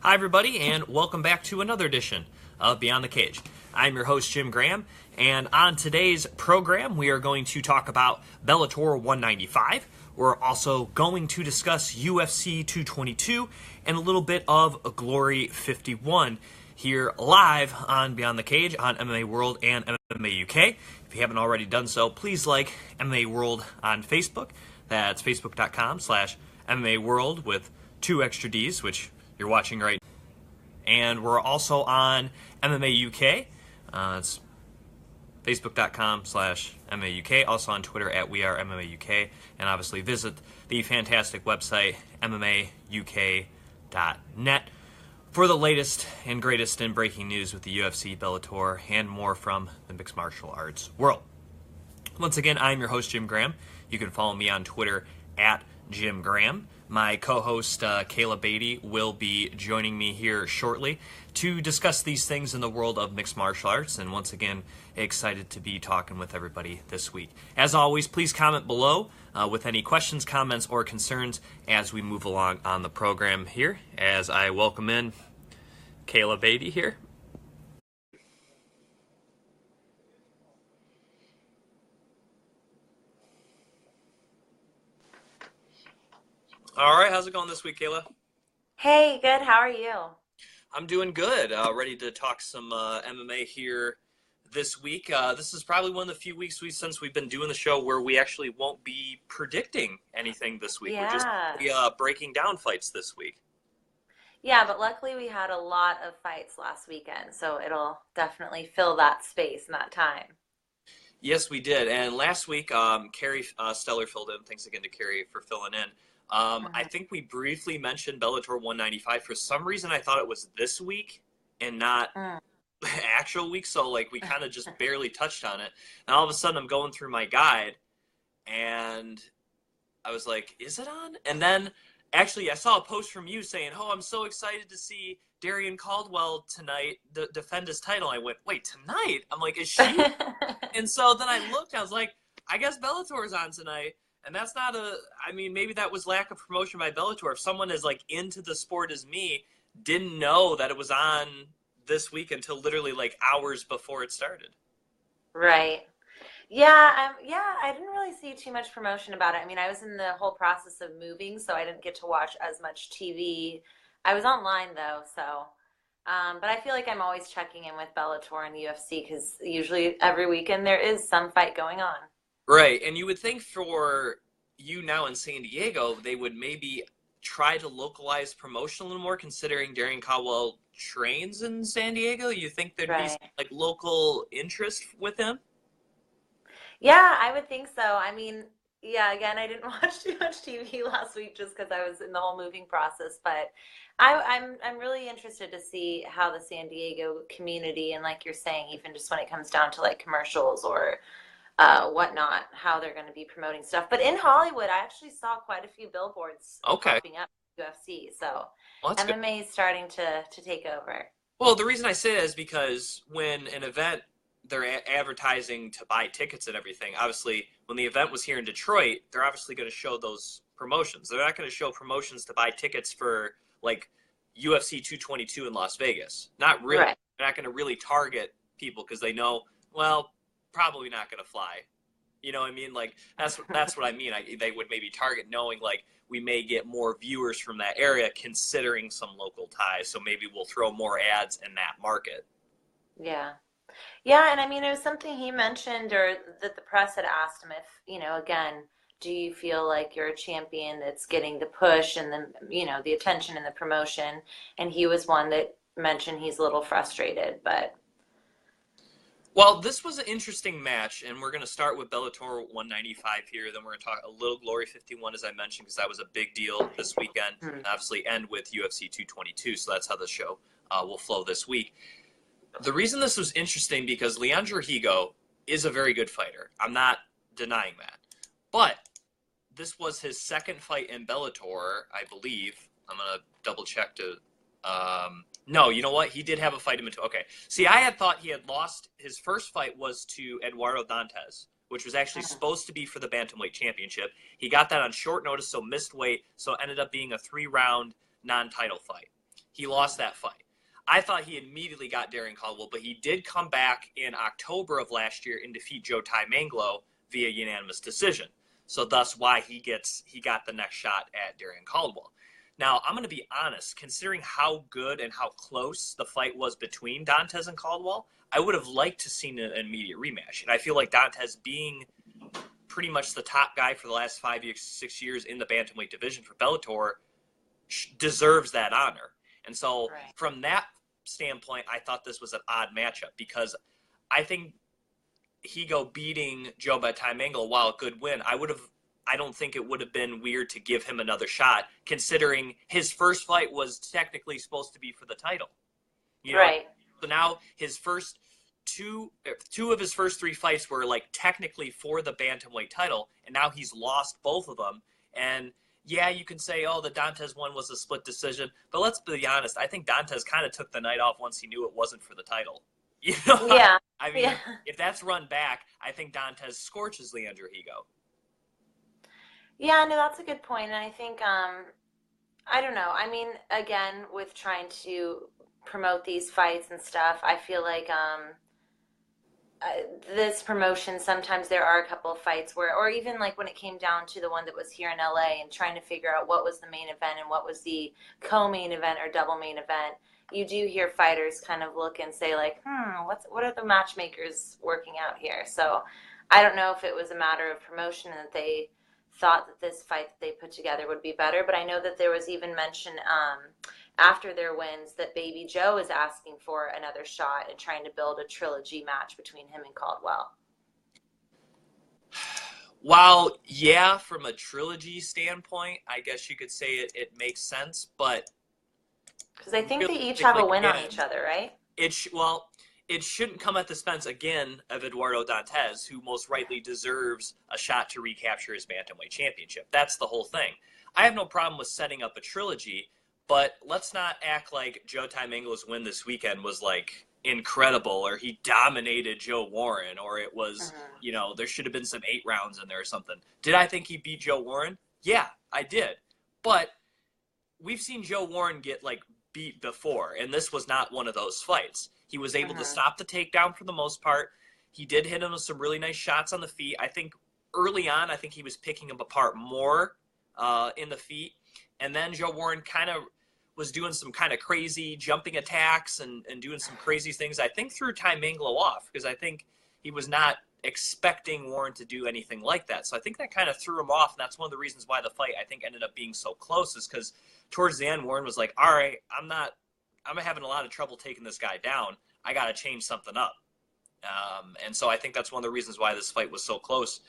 Hi, everybody, and welcome back to another edition of Beyond the Cage. I'm your host, Jim Graham, and on today's program, we are going to talk about Bellator 195. We're also going to discuss UFC 222 and a little bit of Glory 51 here live on Beyond the Cage on MMA World and MMA UK. If you haven't already done so, please like MMA World on Facebook. That's facebook.com/MMA World with 2 extra Ds, which you're watching right now. And we're also on MMA UK. It's facebook.com/MMA UK. Also on Twitter at We Are MMA UK. And obviously visit the fantastic website MMAUK.net for the latest and greatest in breaking news with the UFC, Bellator, and more from the mixed martial arts world. Once again, I'm your host, Jim Graham. You can follow me on Twitter at Jim Graham. My co-host, Kayla Beatty, will be joining me here shortly to discuss these things in the world of mixed martial arts. And once again, excited to be talking with everybody this week. As always, please comment below with any questions, comments, or concerns as we move along on the program here. As I welcome in Kayla Beatty here. All right, how's it going this week, Kayla? Hey, good. How are you? I'm doing good. Ready to talk some MMA here this week. This is probably one of the few weeks since we've been doing the show where we actually won't be predicting anything this week. We're just breaking down fights this week. Yeah, but luckily we had a lot of fights last weekend, so it'll definitely fill that space and that time. Yes, we did. And last week, Carrie Steller filled in. Thanks again to Carrie for filling in. I think we briefly mentioned Bellator 195. For some reason, I thought it was this week and not the actual week. So, we kind of just barely touched on it. And all of a sudden, I'm going through my guide, and I was like, is it on? And then, actually, I saw a post from you saying, oh, I'm so excited to see Darian Caldwell tonight defend his title. I went, wait, tonight? I'm like, is she? And so then I looked, I was like, I guess Bellator's on tonight. And that's not maybe that was lack of promotion by Bellator. If someone as into the sport as me didn't know that it was on this week until literally hours before it started. Right. Yeah, I didn't really see too much promotion about it. I mean, I was in the whole process of moving, so I didn't get to watch as much TV. I was online though, so but I feel like I'm always checking in with Bellator and the UFC because usually every weekend there is some fight going on. Right, and you would think for you now in San Diego, they would maybe try to localize promotion a little more, considering Darian Caldwell trains in San Diego. You think there'd be some, local interest with him? Yeah, I would think so. I mean, yeah, again, I didn't watch too much TV last week just because I was in the whole moving process, but I'm really interested to see how the San Diego community and like you're saying, even just when it comes down to commercials or whatnot, how they're going to be promoting stuff. But in Hollywood, I actually saw quite a few billboards popping up UFC. So MMA is starting to take over. Well, the reason I say that is because when an event, they're advertising to buy tickets and everything. Obviously, when the event was here in Detroit, they're obviously going to show those promotions. They're not going to show promotions to buy tickets for UFC 222 in Las Vegas. Not really. Right. They're not going to really target people because they know, well, probably not going to fly. You know what I mean? That's what I mean. They would maybe target knowing we may get more viewers from that area considering some local ties. So maybe we'll throw more ads in that market. Yeah. Yeah. And I mean, it was something he mentioned or that the press had asked him if, again, do you feel like you're a champion that's getting the push and the attention and the promotion? And he was one that mentioned he's a little frustrated, but. Well, this was an interesting match, and we're going to start with Bellator 195 here. Then we're going to talk a little Glory 51, as I mentioned, because that was a big deal this weekend. And obviously end with UFC 222, so that's how the show will flow this week. The reason this was interesting because Leandro Higo is a very good fighter. I'm not denying that. But this was his second fight in Bellator, I believe. I'm going to double check to... No, you know what? He did have a fight in between. Okay. See, I had thought he had lost. His first fight was to Eduardo Dantes, which was actually supposed to be for the Bantamweight Championship. He got that on short notice, so missed weight, so it ended up being a 3-round non-title fight. He lost that fight. I thought he immediately got Darren Caldwell, but he did come back in October of last year and defeat Joe Manglo via unanimous decision. So thus why he got the next shot at Darren Caldwell. Now, I'm going to be honest, considering how good and how close the fight was between Dantes and Caldwell, I would have liked to seen an immediate rematch. And I feel like Dantes, being pretty much the top guy for the last 5 years, 6 years in the bantamweight division for Bellator, deserves that honor. And so from that standpoint, I thought this was an odd matchup because I think Higo beating Joe Manglo, while a good win, I don't think it would have been weird to give him another shot, considering his first fight was technically supposed to be for the title. You know? Right. So now his first two of his first 3 fights were like technically for the bantamweight title, and now he's lost both of them. And yeah, you can say, oh, the Dantes one was a split decision, but let's be honest. I think Dantes kind of took the night off once he knew it wasn't for the title. You know? Yeah. I mean, if that's run back, I think Dantes scorches Leandro Higo. Yeah, no, that's a good point. And I think, I don't know. I mean, again, with trying to promote these fights and stuff, I feel like this promotion, sometimes there are a couple of fights where, or even like when it came down to the one that was here in LA and trying to figure out what was the main event and what was the co-main event or double main event, you do hear fighters kind of look and say like, what are the matchmakers working out here? So I don't know if it was a matter of promotion and that they thought that this fight that they put together would be better, but I know that there was even mention after their wins that Baby Joe is asking for another shot and trying to build a trilogy match between him and Caldwell. While, yeah, from a trilogy standpoint, I guess you could say it makes sense, but because I think they each have a win on each other, right? It shouldn't come at the expense, again, of Eduardo Dantes, who most rightly deserves a shot to recapture his bantamweight championship. That's the whole thing. I have no problem with setting up a trilogy, but let's not act like Joe Manglo's win this weekend was, like, incredible, or he dominated Joe Warren, or it was, there should have been some 8 rounds in there or something. Did I think he beat Joe Warren? Yeah, I did. But we've seen Joe Warren get, like, beat before, and this was not one of those fights. He was able to stop the takedown for the most part. He did hit him with some really nice shots on the feet. I think early on, he was picking him apart more in the feet. And then Joe Warren kind of was doing some kind of crazy jumping attacks and doing some crazy things. I think threw Manglo off because I think he was not expecting Warren to do anything like that. So I think that kind of threw him off, and that's one of the reasons why the fight, I think, ended up being so close, is because towards the end, Warren was like, all right, I'm having a lot of trouble taking this guy down. I got to change something up. And so I think that's one of the reasons why this fight was so close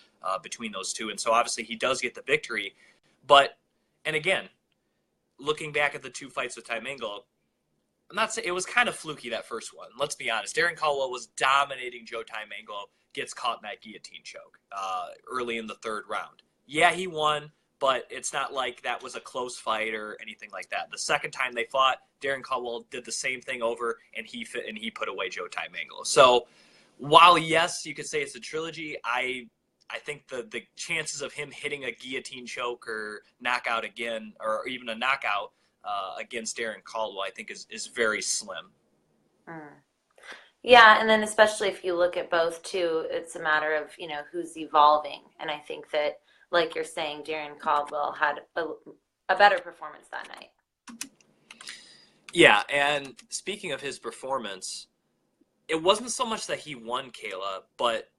between those two. And so obviously he does get the victory. And again, looking back at the 2 fights with Manglo, I'm not saying it was kind of fluky, that first one. Let's be honest. Darren Caldwell was dominating Joe Manglo, gets caught in that guillotine choke early in the 3rd round. Yeah, he won, but it's not like that was a close fight or anything like that. The second time they fought, Darren Caldwell did the same thing over, and he put away Joe Manglo. So while, yes, you could say it's a trilogy, I think the chances of him hitting a guillotine choke or knockout again, or even a knockout against Darren Caldwell, I think is very slim. Yeah, and then especially if you look at both too, it's a matter of, who's evolving. And I think that, like you're saying, Darren Caldwell had a better performance that night. Yeah, and speaking of his performance, it wasn't so much that he won, Kayla, but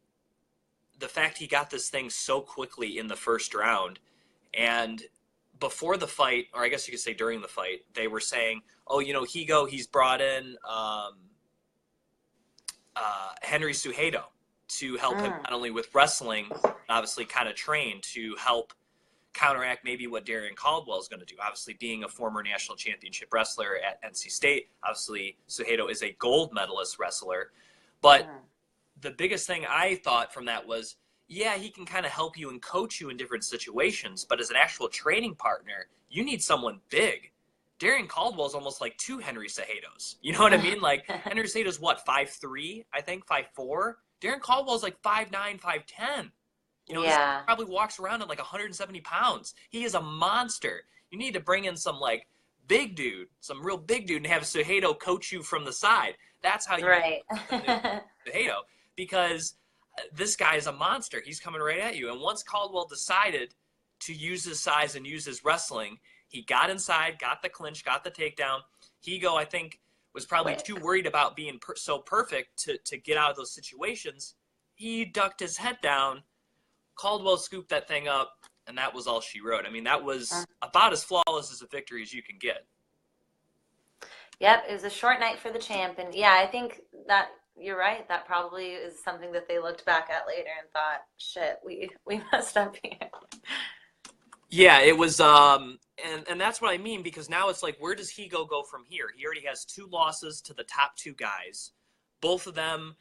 the fact he got this thing so quickly in the first round. And before the fight, or I guess you could say during the fight, they were saying, oh, he's brought in Henry Cejudo to help him not only with wrestling, obviously kind of train to help counteract maybe what Darren Caldwell is going to do. Obviously, being a former national championship wrestler at NC State, obviously Cejudo is a gold medalist wrestler. But the biggest thing I thought from that was, yeah, he can kind of help you and coach you in different situations, but as an actual training partner, you need someone big. Darren Caldwell is almost like 2 Henry Cejudos. You know what I mean? Like, Henry Cejudo's what, 5'3", I think, 5'4"? Darren Caldwell's like 5'9", 5'10". This guy probably walks around at like 170 pounds. He is a monster. You need to bring in some like big dude, some real big dude, and have Cejudo coach you from the side. That's how you Right. Cejudo, because this guy is a monster. He's coming right at you. And once Caldwell decided to use his size and use his wrestling, he got inside, got the clinch, got the takedown. Higo, I think, was probably Quick. too worried about being so perfect to get out of those situations. He ducked his head down. Caldwell scooped that thing up, and that was all she wrote. I mean, that was about as flawless as a victory as you can get. Yep, it was a short night for the champ, and yeah, I think that you're right. That probably is something that they looked back at later and thought, "Shit, we messed up here." Yeah, it was, and that's what I mean, because now it's like, where does Higo go from here? He already has 2 losses to the top 2 guys. Both of them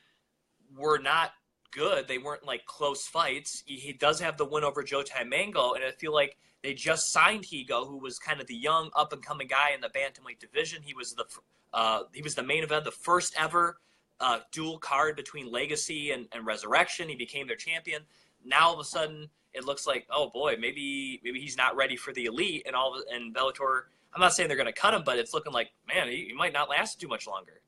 were not good. They weren't like close fights. He does have the win over Jotai Mango, and I feel like they just signed Higo, who was kind of the young up and coming guy in the bantamweight division. He was the main event, the first ever dual card between Legacy and Resurrection. He became their champion. Now all of a sudden it looks like, oh boy, maybe he's not ready for the elite, and Bellator. I'm not saying they're going to cut him, but it's looking like, man, he might not last too much longer.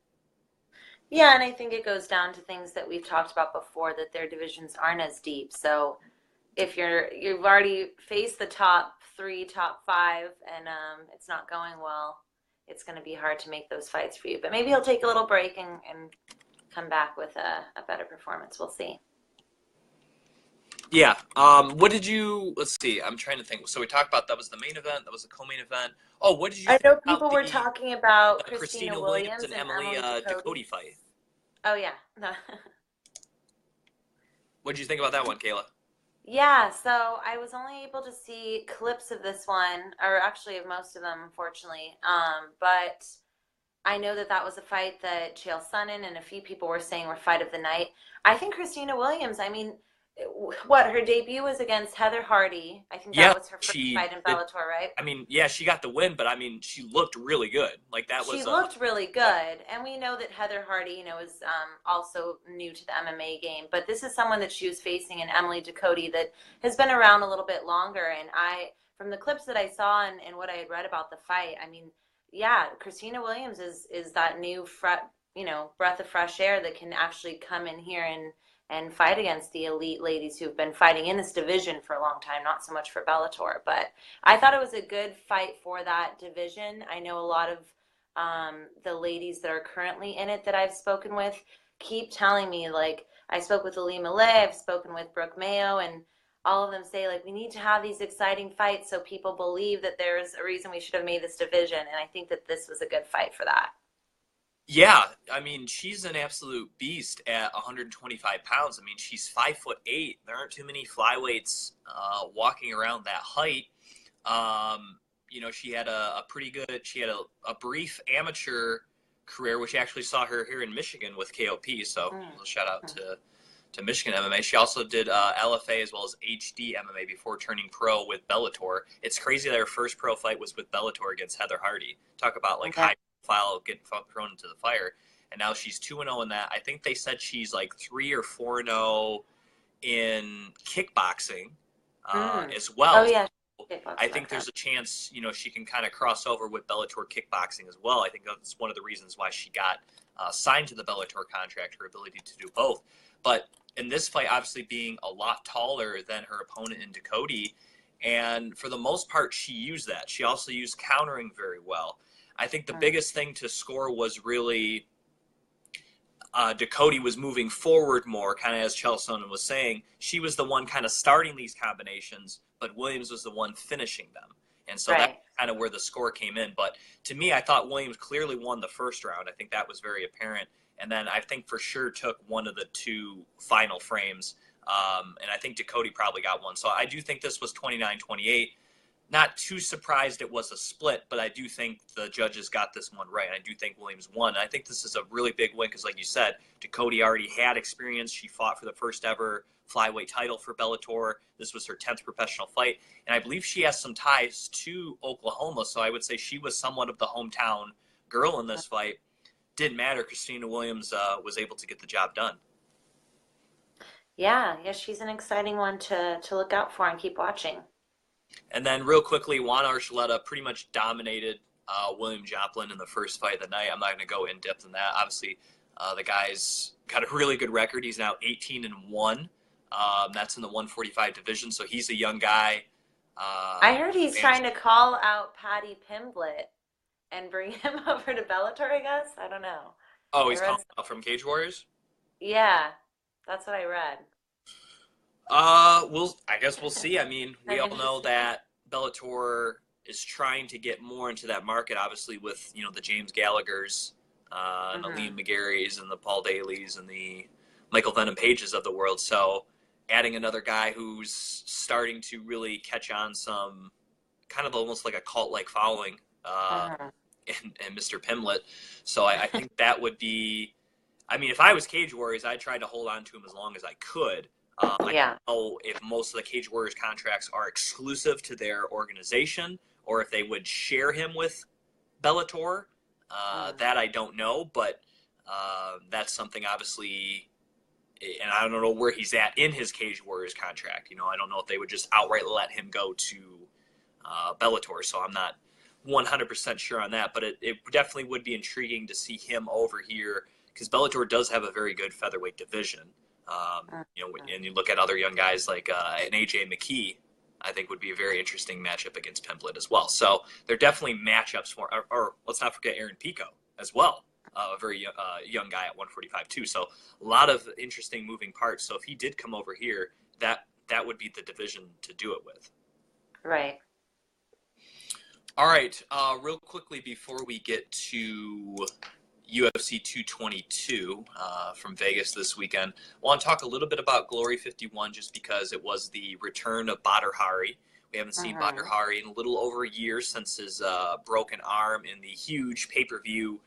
Yeah, and I think it goes down to things that we've talked about before, that their divisions aren't as deep. So if you've already faced the top 3, top 5, and it's not going well, it's going to be hard to make those fights for you. But maybe he'll take a little break and come back with a better performance. We'll see. Yeah. What did you? Let's see. I'm trying to think. So we talked about that was the main event. That was the co-main event. Oh, what did you I think know about people were the talking about Christina Christina Williams Williams and and Emily Emily Ducote fight? Oh yeah. What did you think about that one, Kayla? Yeah, so I was only able to see clips of this one, or actually of most of them, unfortunately. But I know that that was a fight that Chael Sonnen and a few people were saying were fight of the night. I think Christina Williams, I mean, what, her debut was against Heather Hardy. I think that Yeah, was her first she fight in did. Bellator, right? I mean, yeah, she got the win, but I mean, she looked really good. Like that She was looked really good, and we know that Heather Hardy, is also new to the MMA game. But this is someone that she was facing in Emily Ducote that has been around a little bit longer. And from the clips that I saw and what I had read about the fight, I mean, yeah, Christina Williams is that new breath of fresh air that can actually come in here and fight against the elite ladies who've been fighting in this division for a long time, not so much for Bellator. But I thought it was a good fight for that division. I know a lot of the ladies that are currently in it that I've spoken with keep telling me, like, I spoke with Ali Malay, I've spoken with Brooke Mayo, and all of them say, like, we need to have these exciting fights so people believe that there's a reason we should have made this division. And I think that this was a good fight for that. Yeah, I mean, she's an absolute beast at 125 pounds. I mean, she's 5'8". There aren't too many flyweights walking around that height. She had a pretty good. She had a brief amateur career, which actually saw her here in Michigan with KOP. So a little shout out to Michigan MMA. She also did LFA as well as HD MMA before turning pro with Bellator. It's crazy that her first pro fight was with Bellator against Heather Hardy. Talk about like high profile getting thrown into the fire. And now she's 2-0 in that. I think they said she's like 3 or 4-0 in kickboxing as well. Oh yeah. I think there's a chance, she can kind of cross over with Bellator kickboxing as well. I think that's one of the reasons why she got signed to the Bellator contract, her ability to do both. But in this fight, obviously being a lot taller than her opponent in Ducote, and for the most part, she used that. She also used countering very well. I think the biggest thing to score was really Ducote was moving forward more, kind of as Chael was saying. She was the one kind of starting these combinations, but Williams was the one finishing them. And so that's kind of where the score came in. But to me, I thought Williams clearly won the first round. I think that was very apparent. And then I think for sure took one of the 2 final frames. And I think Ducote probably got one. So I do think this was 29-28. Not too surprised it was a split, but I do think the judges got this one right. I do think Williams won. I think this is a really big win because, like you said, Ducote already had experience. She fought for the first ever flyweight title for Bellator. This was her 10th professional fight. And I believe she has some ties to Oklahoma, so I would say she was somewhat of the hometown girl in this fight. Didn't matter. Christina Williams was able to get the job done. Yeah, she's an exciting one to look out for and keep watching. And then real quickly, Juan Archuleta pretty much dominated William Joplin in the first fight of the night. I'm not going to go in depth in that. Obviously, the guy's got a really good record. He's now 18-1. That's in the 145 division, so he's a young guy. I heard he's And trying to call out Paddy Pimblett and bring him over to Bellator, I guess. I don't know. oh, I he's read, calling out from Cage Warriors. yeah, that's what I read. I guess we'll see. I mean, we I'm all know interested. that Bellator is trying to get more into that market, obviously with the James Gallaghers, and the Hmm. Liam McGarrys and the Paul Dailies and the Michael Venom Pages of the world. So adding another guy who's starting to really catch on some kind of almost like a cult-like following, Hmm. and Mr. Pimlet. So I think that would be. I mean, if I was Cage Warriors, I'd try to hold on to him as long as I could. I Yeah. don't know if most of the Cage Warriors contracts are exclusive to their organization or if they would share him with Bellator. Hmm. That I don't know, but that's something obviously, and I don't know where he's at in his Cage Warriors contract. I don't know if they would just outright let him go to Bellator, so I'm not 100% sure on that, but it definitely would be intriguing to see him over here because Bellator does have a very good featherweight division. And you look at other young guys like an AJ McKee, I think would be a very interesting matchup against Pimblett as well. So they're definitely matchups for, or let's not forget Aaron Pico as well, a very young guy at 145 too. So a lot of interesting moving parts. So if he did come over here, that would be the division to do it with. Right. All right, real quickly before we get to UFC 222 from Vegas this weekend, I want to talk a little bit about Glory 51 just because it was the return of Badr Hari. We haven't seen Badr Hmm. Hari in a little over a year since his broken arm in the huge pay-per-view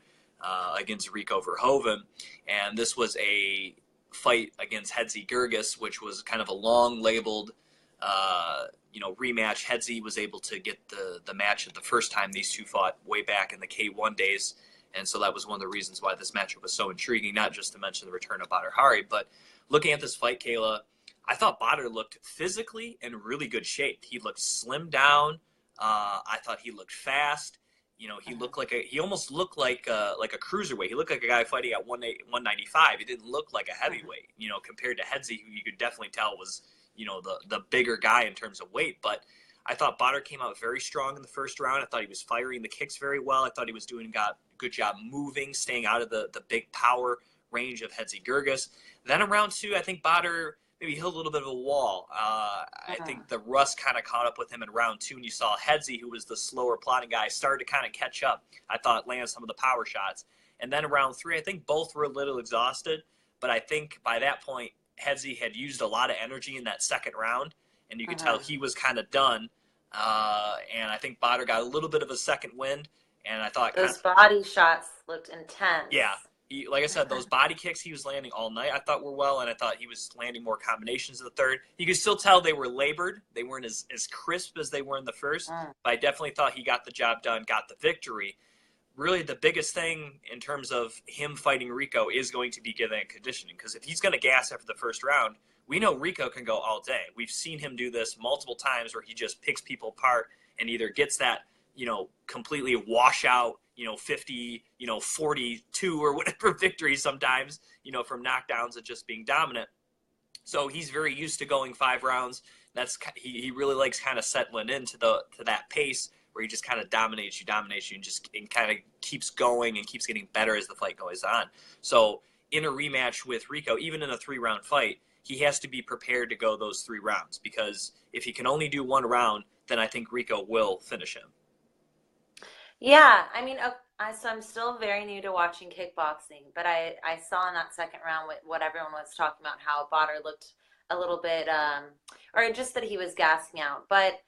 against Rico Verhoeven. And this was a fight against Hedzi Gergis, which was kind of a long labeled rematch. Hedzi was able to get the match at the first time these two fought way back in the K1 days. And so that was one of the reasons why this matchup was so intriguing, not just to mention the return of Badr Hari, but looking at this fight, Kayla, I thought Badr looked physically in really good shape. He looked slimmed down. I thought he looked fast. He almost looked like a cruiserweight. He looked like a guy fighting at 195. He didn't look like a Hmm. heavyweight, compared to Hedzi, who you could definitely tell was, the bigger guy in terms of weight. But I thought Badr came out very strong in the first round. I thought he was firing the kicks very well. I thought he was got a good job moving, staying out of the big power range of Hedzi Gergis. Then in round two, I think Badr maybe hit a little bit of a wall. I Hmm. think the rust kind of caught up with him in round two, and you saw Hedzi, who was the slower plotting guy, started to kind of catch up. I thought land some of the power shots. And then in round three, I think both were a little exhausted, but I think by that point, Hedzi had used a lot of energy in that second round, and you could tell Hmm. he was kind of done. And I think Badr got a little bit of a second wind, and I thought kind Those of, body shots looked yeah, intense. like I said, those body kicks he was landing all night, I thought were well, and I thought he was landing more combinations in the third. You could still tell they were labored. They weren't as crisp as they were in the first, Mm. but I definitely thought he got the job done, got the victory. Really, the biggest thing in terms of him fighting Rico is going to be getting conditioning, because if he's going to gas after the first round, we know Rico can go all day. We've seen him do this multiple times where he just picks people apart and either gets that, completely wash out, 50, 42 or whatever victory sometimes, from knockdowns of just being dominant. So he's very used to going 5 rounds. He really likes kind of settling into that pace where he just kind of dominates you, and kind of keeps going and keeps getting better as the fight goes on. So in a rematch with Rico, even in a 3-round fight, he has to be prepared to go those 3 rounds, because if he can only do 1 round, then I think Rico will finish him. Yeah, I mean, so I'm still very new to watching kickboxing, but I saw in that second round what everyone was talking about, how Badr looked a little bit, or just that he was gassing out. But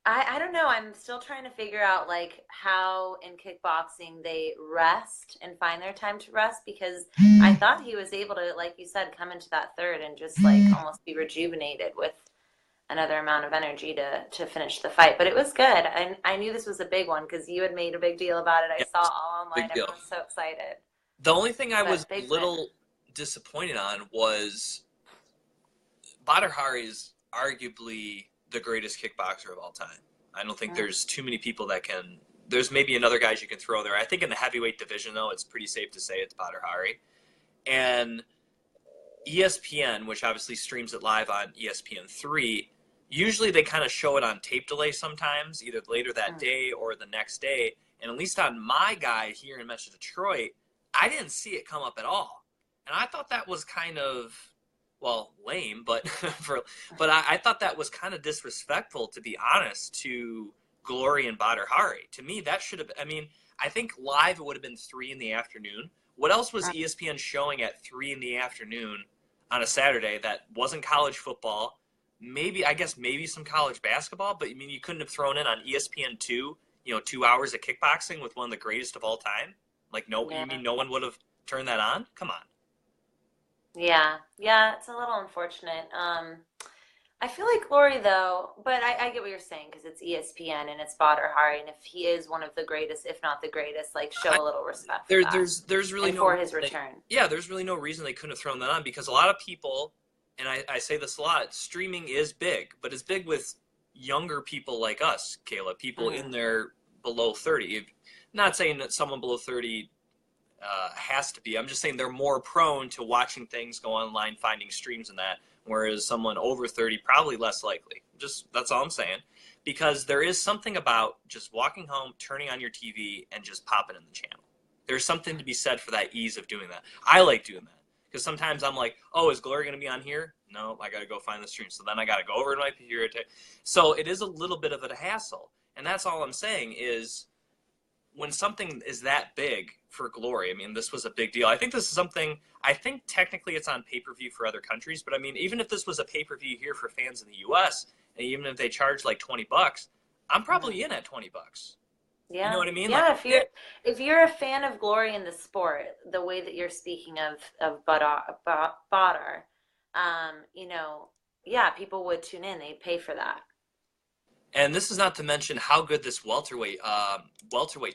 I don't know. I'm still trying to figure out like how in kickboxing they rest and find their time to rest, because I thought he was able to, like you said, come into that third and just like almost be rejuvenated with another amount of energy to finish the fight. But it was good. I knew this was a big one because you had made a big deal about it. I Yeah, saw all online. big deal. Everyone was so excited. The only thing I was But a big win. little disappointed on was Badr Hari is arguably the greatest kickboxer of all time. I don't think Mm, there's too many people that can there's maybe another guys you can throw there. I think in the heavyweight division, though, it's pretty safe to say it's Badr Hari. And ESPN, which obviously streams it live on ESPN3, usually they kind of show it on tape delay sometimes, either later that day or the next day. And at least on my guide here in Metro Detroit, I didn't see it come up at all. And I thought that was kind of, well, lame, but I thought that was kind of disrespectful, to be honest, to Glory and Badr Hari. To me, that should have, I mean, I think live it would have been 3 in the afternoon. What else was ESPN showing at 3 in the afternoon on a Saturday that wasn't college football? Maybe, I guess maybe some college basketball, but I mean, you couldn't have thrown in on ESPN2, 2 hours of kickboxing with one of the greatest of all time? Like, no, Yeah. you mean no one would have turned that on? Come on. Yeah, yeah, it's a little unfortunate. I feel like Glory though, but I get what you're saying because it's ESPN and it's Badr Hari, and if he is one of the greatest, if not the greatest, like show a little respect for that There's really and no for his reason return. yeah, there's really no reason they couldn't have thrown that on, because a lot of people, and I say this a lot, streaming is big, but it's big with younger people like us, Kayla, people in Hmm. their below 30. Not saying that someone below 30 has to be. I'm just saying they're more prone to watching things go online, finding streams and that, whereas someone over 30 probably less likely. Just that's all I'm saying. Because there is something about just walking home, turning on your TV, and just popping in the channel. There's something to be said for that ease of doing that. I like doing that. Because sometimes I'm like, oh, is Glory going to be on here? No, I got to go find the stream. So then I got to go over to my computer. So it is a little bit of a hassle. And that's all I'm saying is when something is that big for Glory, I mean, this was a big deal. I think this is something, I think technically it's on pay-per-view for other countries, but I mean, even if this was a pay-per-view here for fans in the US, and even if they charge like $20, I'm Hmm. probably in at $20. You know Yeah, what I mean? Like, yeah. If you're a fan of Glory in the sport, the way that you're speaking of Badr, you know, yeah, people would tune in. They'd pay for that. and this is not to mention how good this welterweight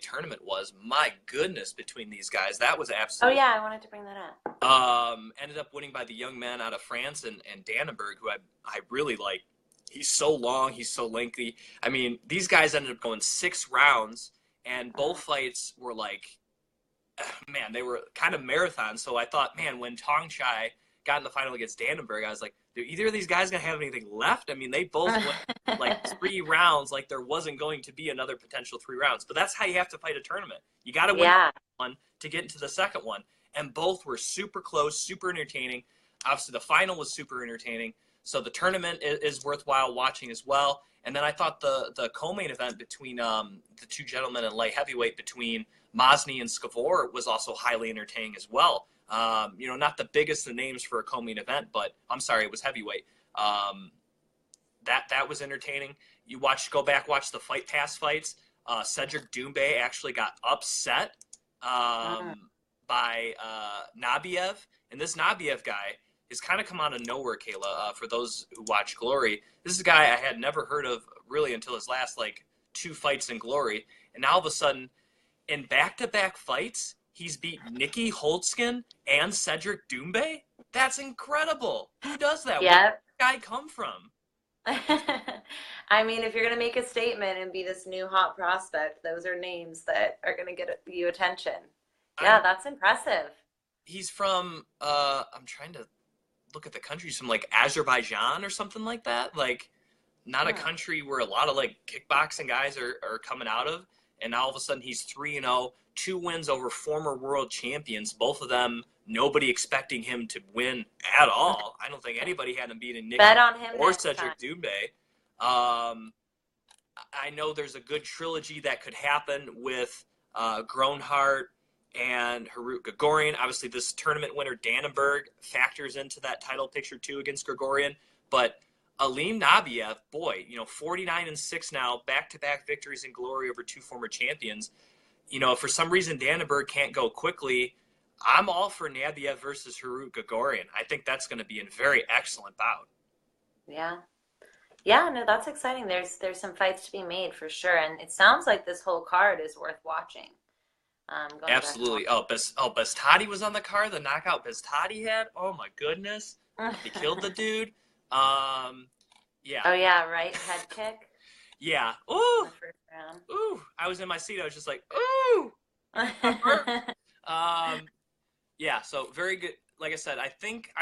tournament was. My goodness, between these guys, that was Oh absolute. yeah, I wanted to bring that up. Ended up winning by the young man out of France and Dannenberg, who I really like. He's so long, he's so lengthy. I mean, these guys ended up going 6 rounds, and both Mhm. fights were like, man, they were kind of marathons. So I thought, man, when Tong Chai got in the final against Dannenberg, I was like, do either of these guys gonna have anything left? I mean, they both went like 3 rounds, like there wasn't going to be another potential 3 rounds. But that's how you have to fight a tournament. You got to win Yeah. one to get into the second one, and both were super close, super entertaining. Obviously, the final was super entertaining. So the tournament is worthwhile watching as well. And then I thought the co-main event between the two gentlemen in light heavyweight between Mosny and Skavor was also highly entertaining as well. Not the biggest of names for a co-main event, but I'm sorry, it was heavyweight. Um, that was entertaining. Go back, watch the Fight Pass fights. Cedric Doumbé actually got upset Mm. by Nabiev, and this Nabiev guy has kind of come out of nowhere. Kayla, for those who watch Glory, this is a guy I had never heard of really until his last like 2 fights in Glory, and now all of a sudden in back-to-back fights, he's beat Nikki Holtzkin and Cedric Doumbé. That's incredible. Who does that? Where did Yep. that guy come from? I mean, if you're gonna make a statement and be this new hot prospect, those are names that are gonna get you attention. Yeah, I'm that's impressive. He's from I'm trying to look at the country. He's from like Azerbaijan or something like that. Like not a Hmm. country where a lot of like kickboxing guys are coming out of. And now all of a sudden he's 3-0, 2 wins over former world champions, both of them nobody expecting him to win at all. I don't think anybody had him beating Nikki Bet on him or next time. Cedric Doumbé. Um, I know there's a good trilogy that could happen with Groenhart and Harut Gregorian. Obviously, this tournament winner, Dannenberg, factors into that title picture too against Gregorian. But Alim Nabiev, boy, 49-6 now, back-to-back victories in Glory over 2 former champions. If for some reason Dannenberg can't go quickly, I'm all for Nabiev versus Harut Gregorian. I think that's going to be a very excellent bout. Yeah. Yeah, no, that's exciting. There's some fights to be made for sure, and it sounds like this whole card is worth watching. Going back and Absolutely. Bestati was on the card. The knockout Bestati had. Oh my goodness, watching. he killed the dude. Um, yeah, Oh yeah, right. Head kick. Yeah. in Ooh, the first round. ooh. I was in my seat. I was just like, ooh, got burnt. Um, yeah. So very good. Like I said, I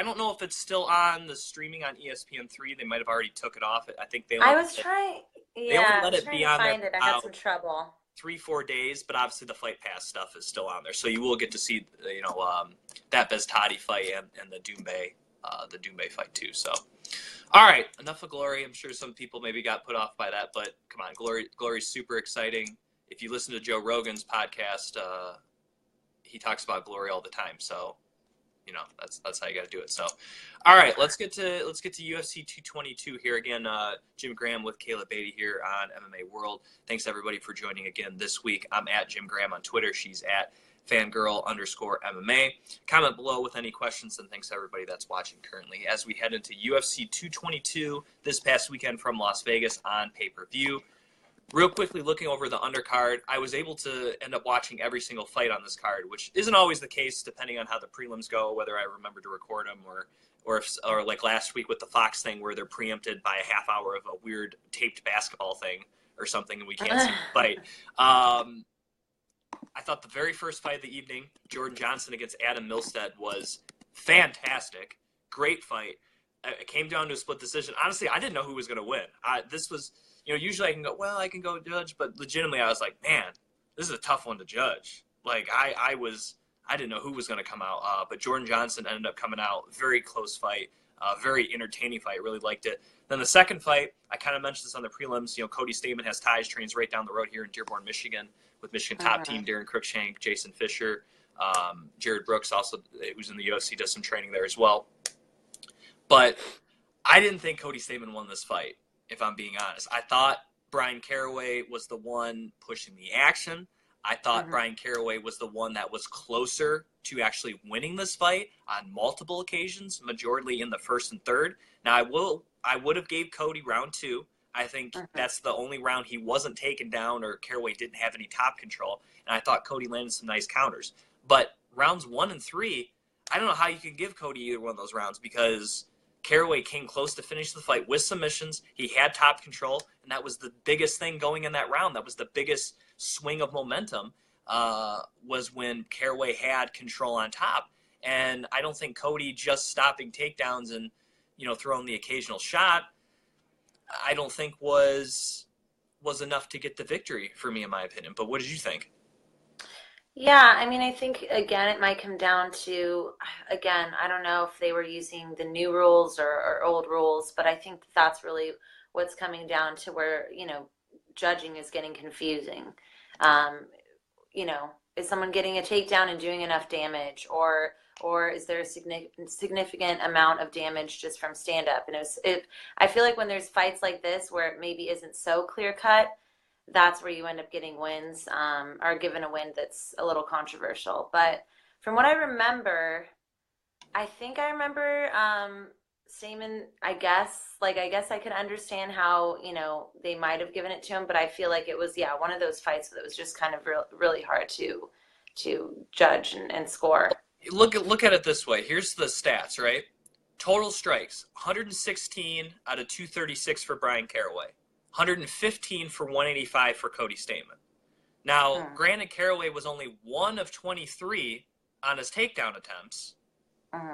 don't know if it's still on the streaming on ESPN3. They might have already took it off. I think I was trying, they only yeah, I let was it trying be to on there find it. I had about some trouble. 3-4 days, but obviously the Fight Pass stuff is still on there, so you will get to see that Beztadi fight and the Doumbé fight too. So, all right, enough of Glory. I'm sure some people maybe got put off by that, but come on, Glory's super exciting. If you listen to Joe Rogan's podcast, he talks about Glory all the time. So, that's how you got to do it. So, all right, let's get to UFC 222 here again. Jim Graham with Kayla Beatty here on MMA World. Thanks everybody for joining again this week. I'm at Jim Graham on Twitter. She's at fangirl_MMA. Comment below with any questions, and thanks everybody that's watching currently as we head into UFC 222 this past weekend from Las Vegas on pay-per-view. Real quickly, looking over the undercard, I was able to end up watching every single fight on this card, which isn't always the case depending on how the prelims go, whether I remember to record them or like last week with the Fox thing where they're preempted by a half hour of a weird taped basketball thing or something and we can't see the fight. I thought the very first fight of the evening, Jordan Johnson against Adam Milstead, was fantastic. Great fight. It came down to a split decision. Honestly, I didn't know who was going to win. This was, usually I can go judge, but legitimately I was like, man, this is a tough one to judge. Like I didn't know who was going to come out, but Jordan Johnson ended up coming out. Very close fight, very entertaining fight. Really liked it. Then the second fight, I kind of mentioned this on the prelims. Cody Stamen has ties, trains right down the road here in Dearborn, Michigan, with Michigan top team Darren Cruikshank, Jason Fisher, Jared Brooks, also who's in the UFC, does some training there as well. But I didn't think Cody Stamen won this fight, if I'm being honest. I thought Brian Caraway was the one pushing the action. I thought Brian Caraway was the one that was closer to actually winning this fight on multiple occasions, majority in the first and third. Now, I would have gave Cody round two. I think that's the only round he wasn't taken down or Caraway didn't have any top control. And I thought Cody landed some nice counters. But rounds 1 and 3, I don't know how you can give Cody either one of those rounds because Caraway came close to finish the fight with submissions. He had top control, and that was the biggest thing going in that round. That was the biggest swing of momentum, was when Caraway had control on top. And I don't think Cody just stopping takedowns and, throwing the occasional shot, I don't think was enough to get the victory for me, in my opinion. But what did you think? Yeah, I mean, I think again, it might come down to, again, I don't know if they were using the new rules or old rules, but I think that's really what's coming down to where, judging is getting confusing. Um, is someone getting a takedown and doing enough damage, or is there a significant amount of damage just from stand up? And I feel like when there's fights like this where it maybe isn't so clear cut, that's where you end up getting wins, or given a win that's a little controversial. But from what I remember, I think I remember Stamen, I guess I could understand how, they might have given it to him, but I feel like it was, one of those fights that was just kind of really hard to judge and score. Look at it this way. Here's the stats, right? Total strikes, 116 out of 236 for Brian Caraway. 115 for 185 for Cody Stamen. Now, granted, Caraway was only 1 of 23 on his takedown attempts,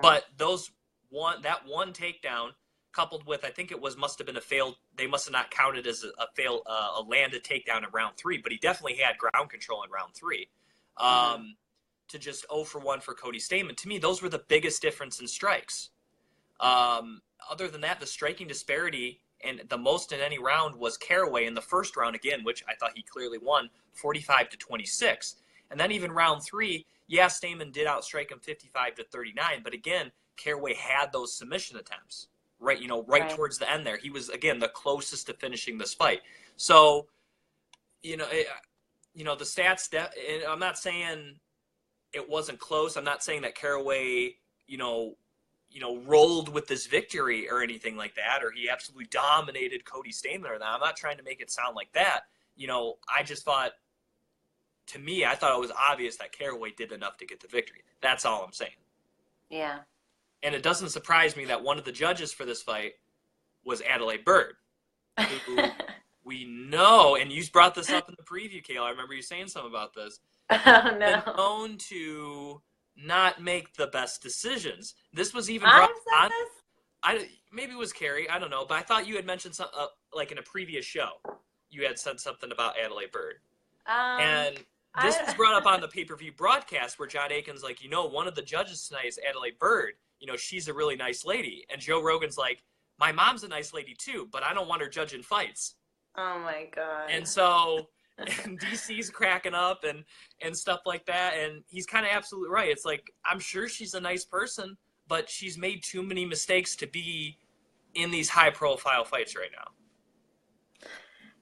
but that one takedown coupled with, I think must have been a failed, they must have not counted as a landed takedown in round 3, but he definitely had ground control in round 3. To just 0 for 1 for Cody Stamen. To me, those were the biggest difference in strikes. Other than that, the striking disparity and the most in any round was Caraway in the first round again, which I thought he clearly won, 45-26. And then even round 3, Stamen did outstrike him 55-39, but again, Caraway had those submission attempts, right towards the end there. He was, again, the closest to finishing this fight. So, the stats, I'm not saying it wasn't close. I'm not saying that Caraway, rolled with this victory or anything like that, or he absolutely dominated Cody Stamen or that. I'm not trying to make it sound like that. I just thought, to me, I thought it was obvious that Caraway did enough to get the victory. That's all I'm saying. Yeah. And it doesn't surprise me that one of the judges for this fight was Adelaide Byrd, who We know, and you brought this up in the preview, Kayla. I remember you saying something about this. Oh Been no. known to not make the best decisions. This was even brought I've said on. this? Maybe it was Carrie. I don't know, but I thought you had mentioned some like in a previous show. You had said something about Adelaide Bird, Um, and this was I brought up on the pay-per-view broadcast where John Aiken's like, one of the judges tonight is Adelaide Bird. She's a really nice lady, and Joe Rogan's like, my mom's a nice lady too, but I don't want her judging fights. Oh my And God. so and DC's cracking up and stuff like that, and he's kind of absolutely right. It's like, I'm sure she's a nice person, but she's made too many mistakes to be in these high profile fights right now.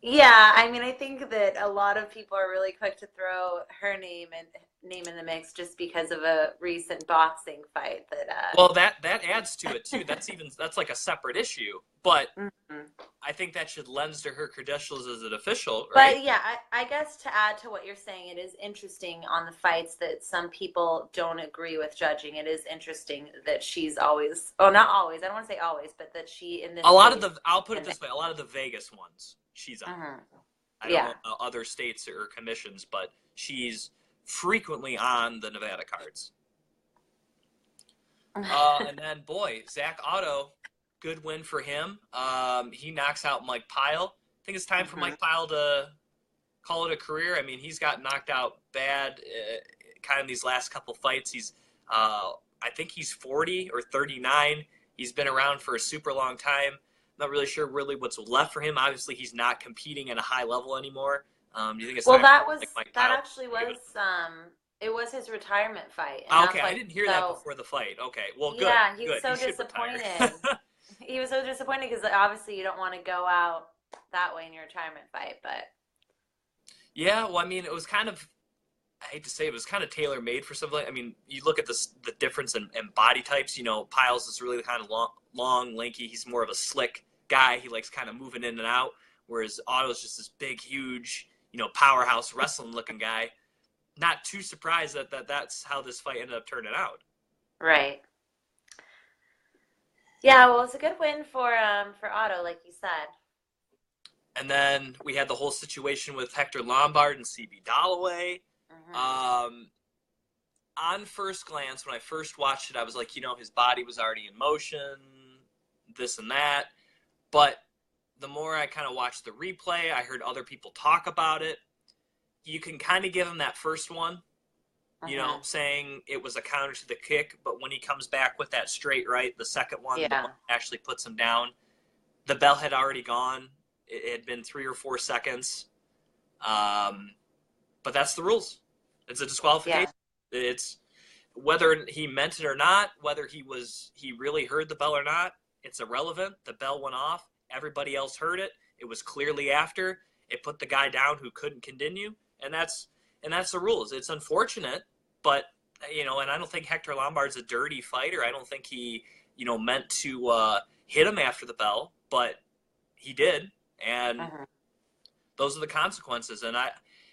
Yeah, I mean, I think that a lot of people are really quick to throw her name in the mix just because of a recent boxing fight that Well, that adds to it too. That's like a separate issue, but mhm. I think that should lend to her credentials as an official, right? But yeah, I guess to add to what you're saying, it is interesting on the fights that some people don't agree with judging. It is interesting that she's always, oh, not always, I don't want to say always, but that she in this A lot of case. I'll put it this way, a lot of the Vegas ones she's on. Mhm. I don't know Yeah. about other states or commissions, but she's frequently on the Nevada cards. And then, boy, Zach Otto, good win for him. He knocks out Mike Pyle. I think it's time for Mhm. Mike Pyle to call it a career. I mean, he's got knocked out bad kind of these last couple fights. I think he's 40 or 39. He's been around for a super long time. Not really sure really what's left for him. Obviously, he's not competing at a high level anymore. Do you think it's Well, time for like Mike that Pyle? actually was it was his retirement fight, and Okay, that's I why didn't hear that so before the fight. Okay, well, good, yeah, he was good. He so should retire. disappointed. He was so disappointed because obviously you don't want to go out that way in your retirement fight, but Yeah, well, I mean, it was kind of, I hate to say it was kind of tailor made for something. I mean, you look at the difference in body types. Piles is really kind of long, lanky. He's more of a slick guy. He likes kind of moving in and out, whereas Otto's just this big, huge, powerhouse wrestling looking guy. Not too surprised that's how this fight ended up turning out. right. Yeah, well, it's a good win for Otto, like you said. And then we had the whole situation with Hector Lombard and CB Dalloway. Hmm. Um, on first glance, when I first watched it, I was like, his body was already in motion, this and that. But the more I kind of watched the replay, I heard other people talk about it. You can kind of give him that first one, Hmm. saying it was a counter to the kick. But when he comes back with that straight right, the second one, the one Yeah. that actually puts him down, the bell had already gone. It had been 3 or 4 seconds. But that's the rules. It's a Yeah. disqualification. It's whether he meant it or not, whether he really heard the bell or not. It's irrelevant. The bell went off. Everybody else heard it. It was clearly after. It put the guy down who couldn't continue, and that's the rules. It's unfortunate, but and I don't think Hector Lombard's a dirty fighter. I don't think he meant to hit him after the bell, but he did, and Hmm. those are the consequences. And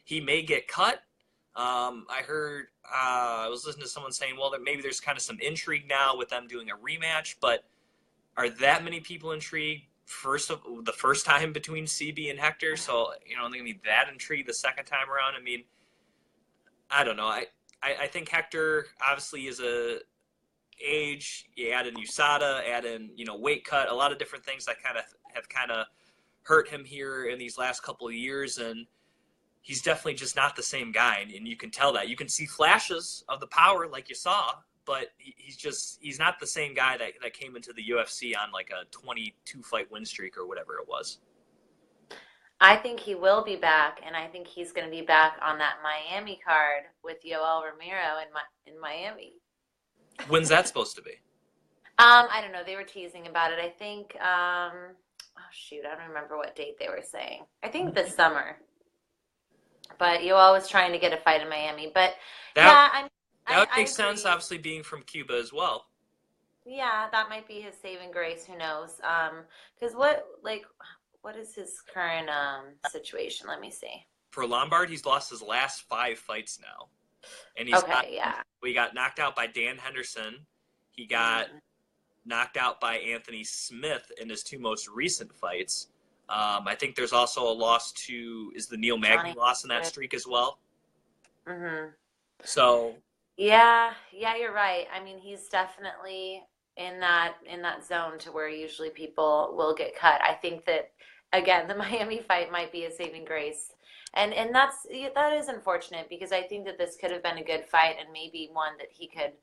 he may get cut. I heard I was listening to someone saying, well, that maybe there's kind of some intrigue now with them doing a rematch, but are that many people intrigued? The first time between CB and Hector, so I'm gonna be that intrigued the second time around. I mean, I don't know. I think Hector obviously is a age. You add in USADA, add in weight cut, a lot of different things that have hurt him here in these last couple of years, and he's definitely just not the same guy, and you can tell that. You can see flashes of the power like you saw, but he's not the same guy that came into the UFC on like a 22 fight win streak or whatever it was. I think he will be back, and I think he's going to be back on that Miami card with Yoel Romero in Miami. When's that supposed to be? I don't know. They were teasing about it. I think, oh shoot, I don't remember what date they were saying. I think this summer. But Yoel was trying to get a fight in Miami. But That yeah, that would I make sense, agree. obviously being from Cuba as well. Yeah, that might be his saving grace. Who knows? Because what is his current situation? Let me see. For Lombard, he's lost his last 5 fights now, and Okay, yeah. he got knocked out by Dan Henderson. He got Mm, knocked out by Anthony Smith in his 2 most recent fights. I think there's also a loss is the Neil Magny Johnny. loss in that streak as well. Mm-hmm. So Yeah, yeah, you're right. I mean, he's definitely in that zone to where usually people will get cut. I think that again, the Miami fight might be a saving grace. And that is unfortunate because I think that this could have been a good fight and maybe one that he could,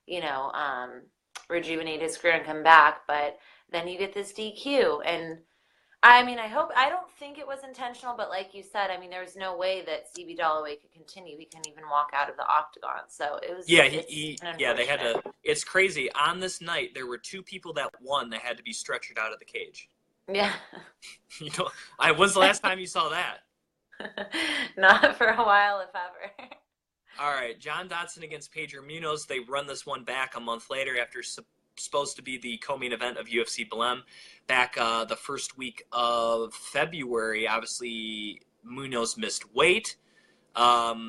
you know, rejuvenate his career and come back, but then you get this DQ and I mean, I don't think it was intentional, but like you said, I mean, there was no way that CB Dalloway could continue. He couldn't even walk out of the octagon. So yeah, it's an yeah, they had unfortunate. to. It's crazy. On this night, there were two people that won that had to be stretchered out of the cage. Yeah. You know, when's the last time you saw that? Not for a while, if ever. All right, John Dodson against Pedro Munoz. They run this one back a month later after supposed to be the co-main event of UFC Belém. Back the first week of February, obviously Munoz missed weight,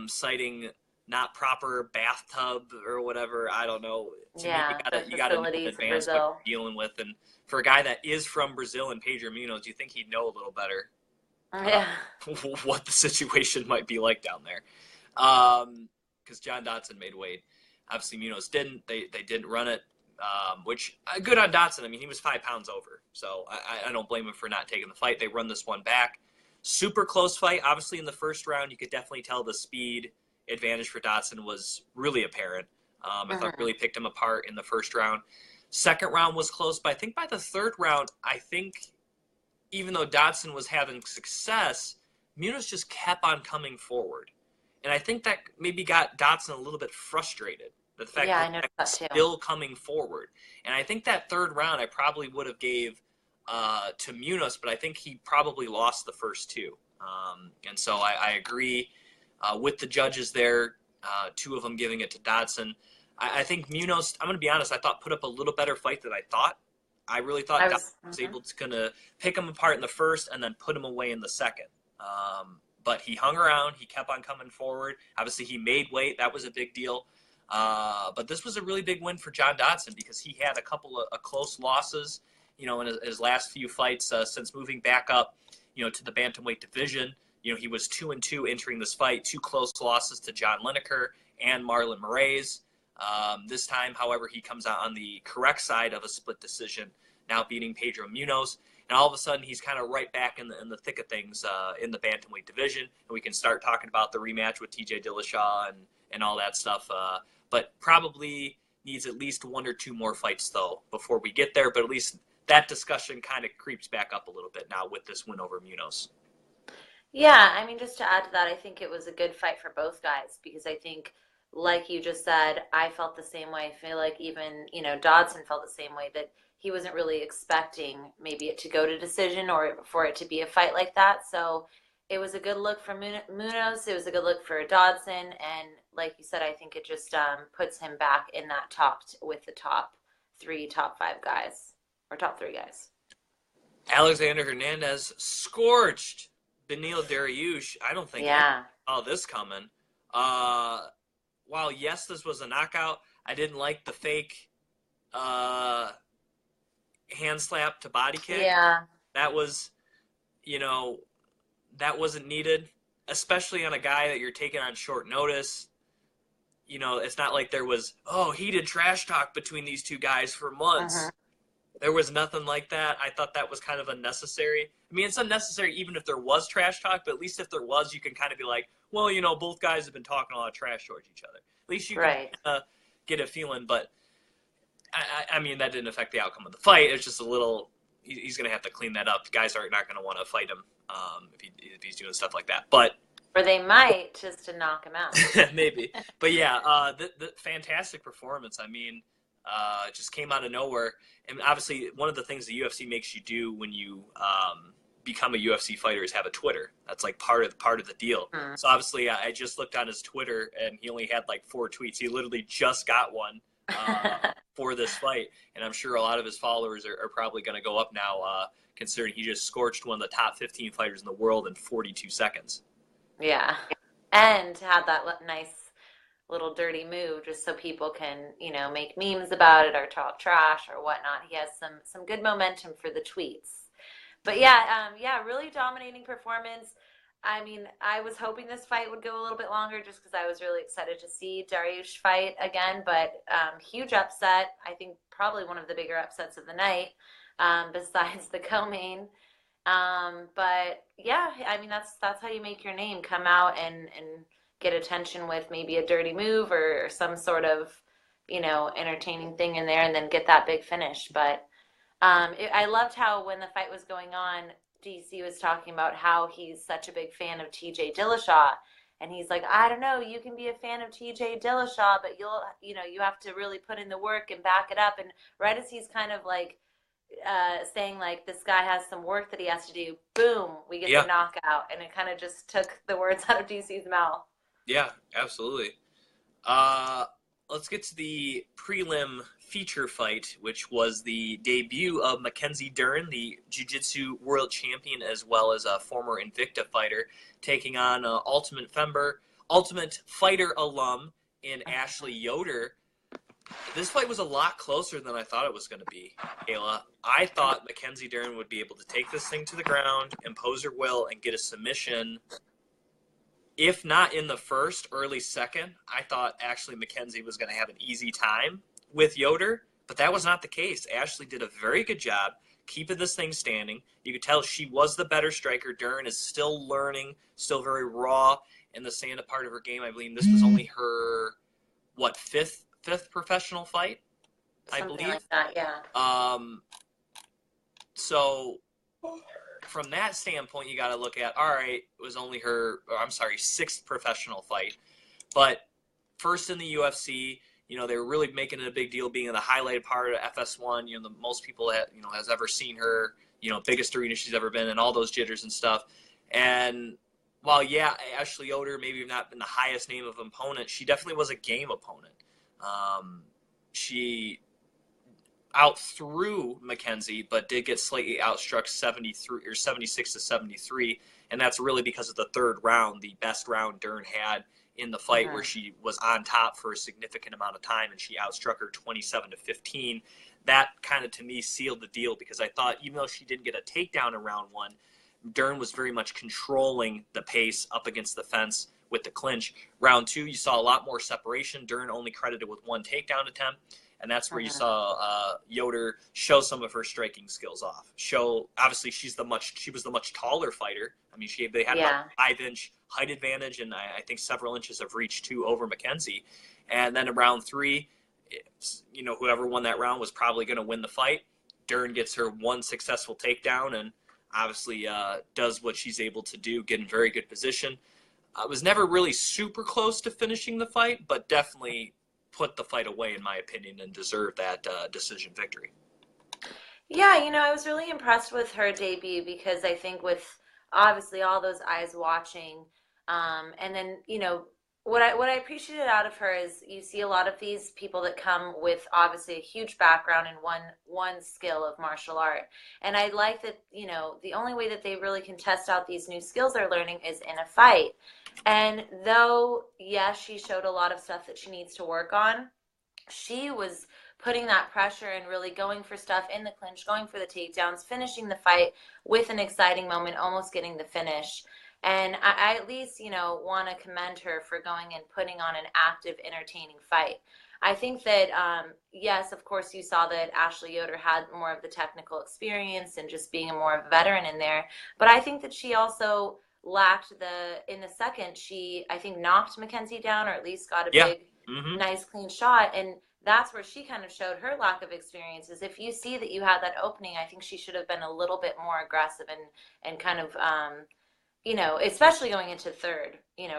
citing not proper bathtub or whatever. I don't know. To me, Yeah, the you gotta know in facilities in advance what Brazil. you're dealing with. And for a guy that is from Brazil and Pedro Munoz, you think he'd know a little better uh, Yeah. what the situation might be like down there. Because John Dodson made weight. Obviously, Munoz didn't. They didn't run it, which good on Dodson. I mean, he was 5 pounds over, so I don't blame him for not taking the fight. They run this one back. Super close fight. Obviously, in the first round, you could definitely tell the speed advantage for Dodson was really apparent. I thought Hmm. really picked him apart in the first round. Second round was close, but I think by the third round, I think even though Dodson was having success, Munoz just kept on coming forward. And I think that maybe got Dodson a little bit frustrated. The fact Yeah, that I noticed he's that too. still coming forward. And I think that third round I probably would have gave to Munoz, but I think he probably lost the first two. And so I agree with the judges there, two of them giving it to Dodson. I think Munoz, I'm going to be honest, I thought put up a little better fight than I thought. I really thought I Dodson was, was mhm. able to kind of pick him apart in the first and then put him away in the second. But he hung around. He kept on coming forward. Obviously, he made weight. That was a big deal. But this was a really big win for John Dodson because he had a couple of close losses, in his last few fights since moving back up, to the bantamweight division. He was 2-2 entering this fight. Two close losses to John Lineker and Marlon Moraes. This time, however, he comes out on the correct side of a split decision, now beating Pedro Munoz. And all of a sudden, he's kind of right back in the thick of things in the bantamweight division, and we can start talking about the rematch with T.J. Dillashaw and all that stuff. But probably needs at least one or two more fights though before we get there. But at least that discussion kind of creeps back up a little bit now with this win over Munoz. Yeah, I mean, just to add to that, I think it was a good fight for both guys because I think, like you just said, I felt the same way. I feel like even, Dodson felt the same way that he wasn't really expecting maybe it to go to decision or for it to be a fight like that. So it was a good look for Munoz. It was a good look for Dodson. And like you said, I think it just puts him back in that with the top three, top five guys or top three guys. Alexander Hernandez scorched Beneil Dariush. I don't think anyone Yeah. saw this coming. Uh, while yes, this was a knockout, I didn't like the fake uh, hand slap to body kick. Yeah. That was, you know, that wasn't needed, especially on a guy that you're taking on short notice. It's not like there was, heated trash talk between these two guys for Hmm. months. There was nothing like that. I thought that was kind of unnecessary. I mean, it's unnecessary even if there was trash talk, but at least if there was, you can kind of be like, well, both guys have been talking a lot of trash towards each other. At least you can Right. get a feeling, but I mean, that didn't affect the outcome of the fight. It's just a little, he's going to have to clean that up. Guys are not going to want to fight him if he's doing stuff like that. But Or they might just to knock him out. maybe. But yeah, the fantastic performance. I mean, just came out of nowhere. And obviously, one of the things the UFC makes you do when you become a UFC fighter is have a Twitter. That's like part of the deal. Hmm. So obviously, I just looked on his Twitter, and he only had like 4 tweets. He literally just got one for this fight, and I'm sure a lot of his followers are probably going to go up now, considering he just scorched one of the top 15 fighters in the world in 42 seconds. Yeah. And had that nice little dirty move just so people can, make memes about it or talk trash or whatnot. He has some good momentum for the tweets. But yeah, yeah, really dominating performance. I mean, I was hoping this fight would go a little bit longer just because I was really excited to see Dariush fight again. But huge upset. I think probably one of the bigger upsets of the night, besides the co-main. But yeah, I mean that's how you make your name. Come out and get attention with maybe a dirty move or some sort of, entertaining thing in there, and then get that big finish. But I loved how when the fight was going on, DC was talking about how he's such a big fan of TJ Dillashaw. And he's like, I don't know, you can be a fan of TJ Dillashaw, but you have to really put in the work and back it up. And right as he's kind of like saying like this guy has some work that he has to do, boom, we get the Yeah, knockout. And it kind of just took the words out of DC's mouth. yeah, absolutely. Uh, let's get to the prelim feature fight, which was the debut of Mackenzie Dern, the Jiu-Jitsu world champion, as well as a former Invicta fighter, taking on Ultimate Fighter alum in Ashley Yoder. This fight was a lot closer than I thought it was going to be, Kayla. I thought Mackenzie Dern would be able to take this thing to the ground, impose her will, and get a submission. If not in the first, early second, I thought actually Mackenzie was going to have an easy time with Yoder, but that was not the case. Ashley did a very good job keeping this thing standing. You could tell she was the better striker. Dern is still learning, still very raw in the stand-up part of her game. I believe this was only her, fifth professional fight, I Something believe. like that, yeah. So from that standpoint, you got to look at, all right, it was only her, sixth professional fight. But first in the UFC, they were really making it a big deal being in the highlighted part of FS1. The most people that, has ever seen her, biggest arena she's ever been in, all those jitters and stuff. And while, yeah, Ashley Yoder maybe not been the highest name of opponent, she definitely was a game opponent. She out through Mackenzie, but did get slightly outstruck 73 or 76 to 73, and that's really because of the third round, the best round Dern had in the fight, where she was on top for a significant amount of time, and she outstruck her 27 to 15. That kind of to me sealed the deal, because I thought even though she didn't get a takedown in round one, Dern was very much controlling the pace up against the fence with the clinch. Round two, you saw a lot more separation. Dern only credited with one takedown attempt. And that's where you saw Yoder show some of her striking skills off. Obviously she was the much taller fighter. I mean, they had about 5-inch height advantage, and I think several inches of reach too over Mackenzie. And then in round three, whoever won that round was probably going to win the fight. Dern gets her one successful takedown, and obviously does what she's able to do, get in very good position. I was never really super close to finishing the fight, but definitely put the fight away, in my opinion, and deserved that decision victory. Yeah, I was really impressed with her debut because I think with obviously all those eyes watching, and then what I appreciated out of her is you see a lot of these people that come with obviously a huge background in one skill of martial art, and I like that the only way that they really can test out these new skills they're learning is in a fight. And though yes, she showed a lot of stuff that she needs to work on, she was putting that pressure and really going for stuff in the clinch, going for the takedowns, finishing the fight with an exciting moment, almost getting the finish. And I at least, want to commend her for going and putting on an active, entertaining fight. I think that, yes, of course, you saw that Ashley Yoder had more of the technical experience and just being a more of a veteran in there. But I think that she also lacked in the second, I think, knocked Mackenzie down, or at least got a big, nice, clean shot. And that's where she kind of showed her lack of experience. Is if you see that you had that opening, I think she should have been a little bit more aggressive and kind of, especially going into third,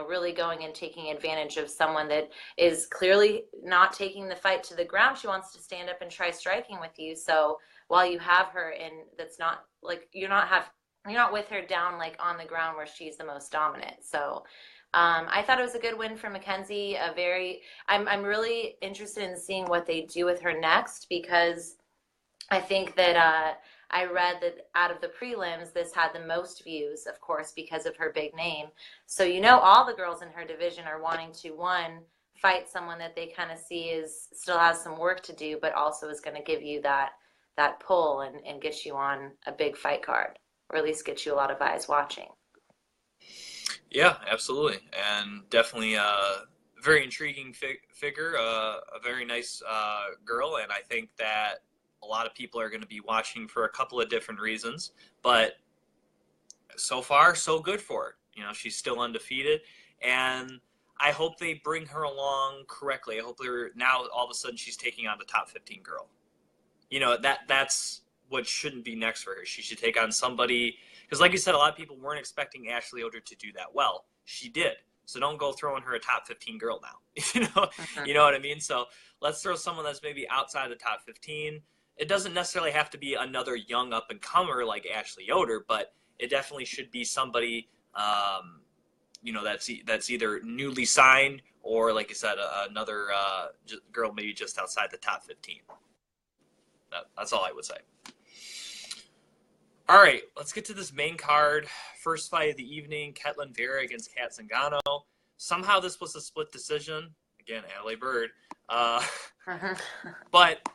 really going and taking advantage of someone that is clearly not taking the fight to the ground. She wants to stand up and try striking with you. So while you have her that's not like, you're not with her down like on the ground where she's the most dominant. So I thought it was a good win for Mackenzie. I'm really interested in seeing what they do with her next, because I think that I read that out of the prelims, this had the most views, of course, because of her big name. So all the girls in her division are wanting to, one, fight someone that they kind of see still has some work to do, but also is going to give you that pull and get you on a big fight card. or at least get you a lot of eyes watching. Yeah, absolutely, and definitely a very intriguing figure, a very nice girl, and I think that a lot of people are going to be watching for a couple of different reasons. But so far, so good for her. She's still undefeated, and I hope they bring her along correctly. I hope they're now all of a sudden she's taking on the top 15 girl. That's what shouldn't be next for her. She should take on somebody because, like you said, a lot of people weren't expecting Ashley Oder to do that well. She did. So don't go throwing her a top 15 girl now. You know what I mean? So let's throw someone that's maybe outside the top 15. It doesn't necessarily have to be another young up and comer like Ashley Oder, but it definitely should be somebody that's either newly signed or, like you said, another girl maybe just outside the top 15. That's all I would say. All right, let's get to this main card. First fight of the evening, Ketlin Vieira against Kat Zingano. Somehow this was a split decision. Again, Adelaide Bird. But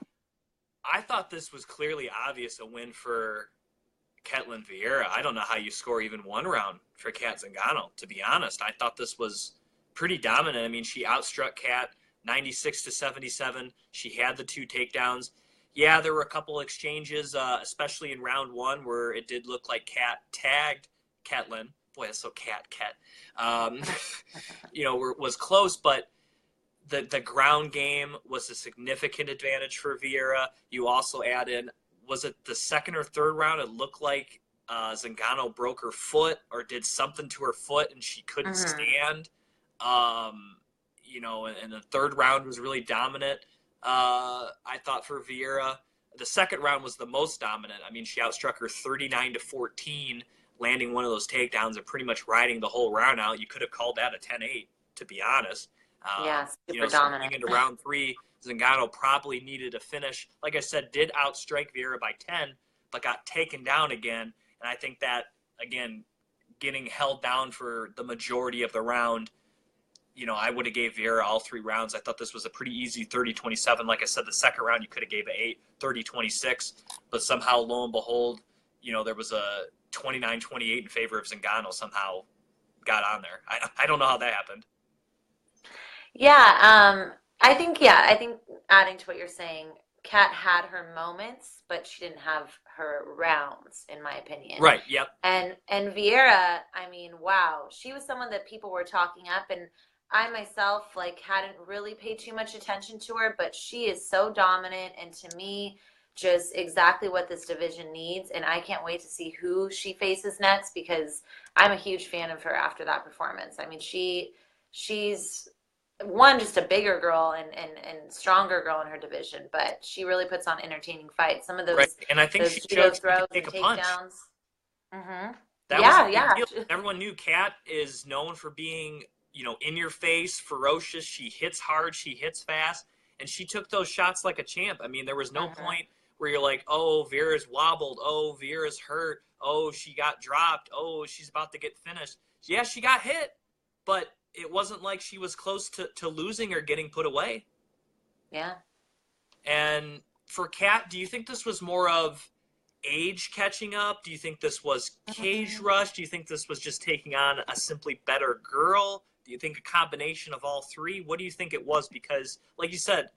I thought this was clearly obvious a win for Ketlin Vieira. I don't know how you score even one round for Kat Zingano, to be honest. I thought this was pretty dominant. I mean, she outstruck Kat 96-77. She had the 2 takedowns. Yeah, there were a couple exchanges, especially in round 1, where it did look like Kat tagged Ketlin. Boy, that's so Kat. Was close, but the ground game was a significant advantage for Vieira. You also add in, was it the second or third round? It looked like Zingano broke her foot or did something to her foot, and she couldn't stand. And the third round was really dominant. I thought for Vieira, the second round was the most dominant. I mean, she outstruck her 39-14, landing one of those takedowns and pretty much riding the whole round out. You could have called that a 10-8, to be honest. Yeah, super dominant. Going into round 3, Zingano probably needed a finish. Like I said, did outstrike Vieira by 10, but got taken down again. And I think that, again, getting held down for the majority of the round, I would have gave Vieira all 3 rounds. I thought this was a pretty easy 30-27. Like I said, the second round you could have gave it 8, 30-26. But somehow, lo and behold, there was a 29-28 in favor of Zingano somehow got on there. I don't know how that happened. Yeah, I think adding to what you're saying, Kat had her moments, but she didn't have her rounds, in my opinion. Right, yep. And Vieira, I mean, wow, she was someone that people were talking up, and I myself hadn't really paid too much attention to her, but she is so dominant, and to me, just exactly what this division needs. And I can't wait to see who she faces next, because I'm a huge fan of her after that performance. I mean, she's one, just a bigger girl and stronger girl in her division, but she really puts on entertaining fights. Some of those, right. And I think those she judo showed throws she and could take a punch. takedowns. That was a big deal. Everyone knew Kat is known for being, in your face, ferocious. She hits hard, she hits fast, and she took those shots like a champ. I mean, there was no point where you're like, oh, Vieira's wobbled, oh, Vieira's hurt, oh, she got dropped, oh, she's about to get finished. Yeah, she got hit, but it wasn't like she was close to losing or getting put away. Yeah. And for Kat, do you think this was more of age catching up? Do you think this was cage rush? Do you think this was just taking on a simply better girl? Do you think a combination of all 3? What do you think it was? Because, like you said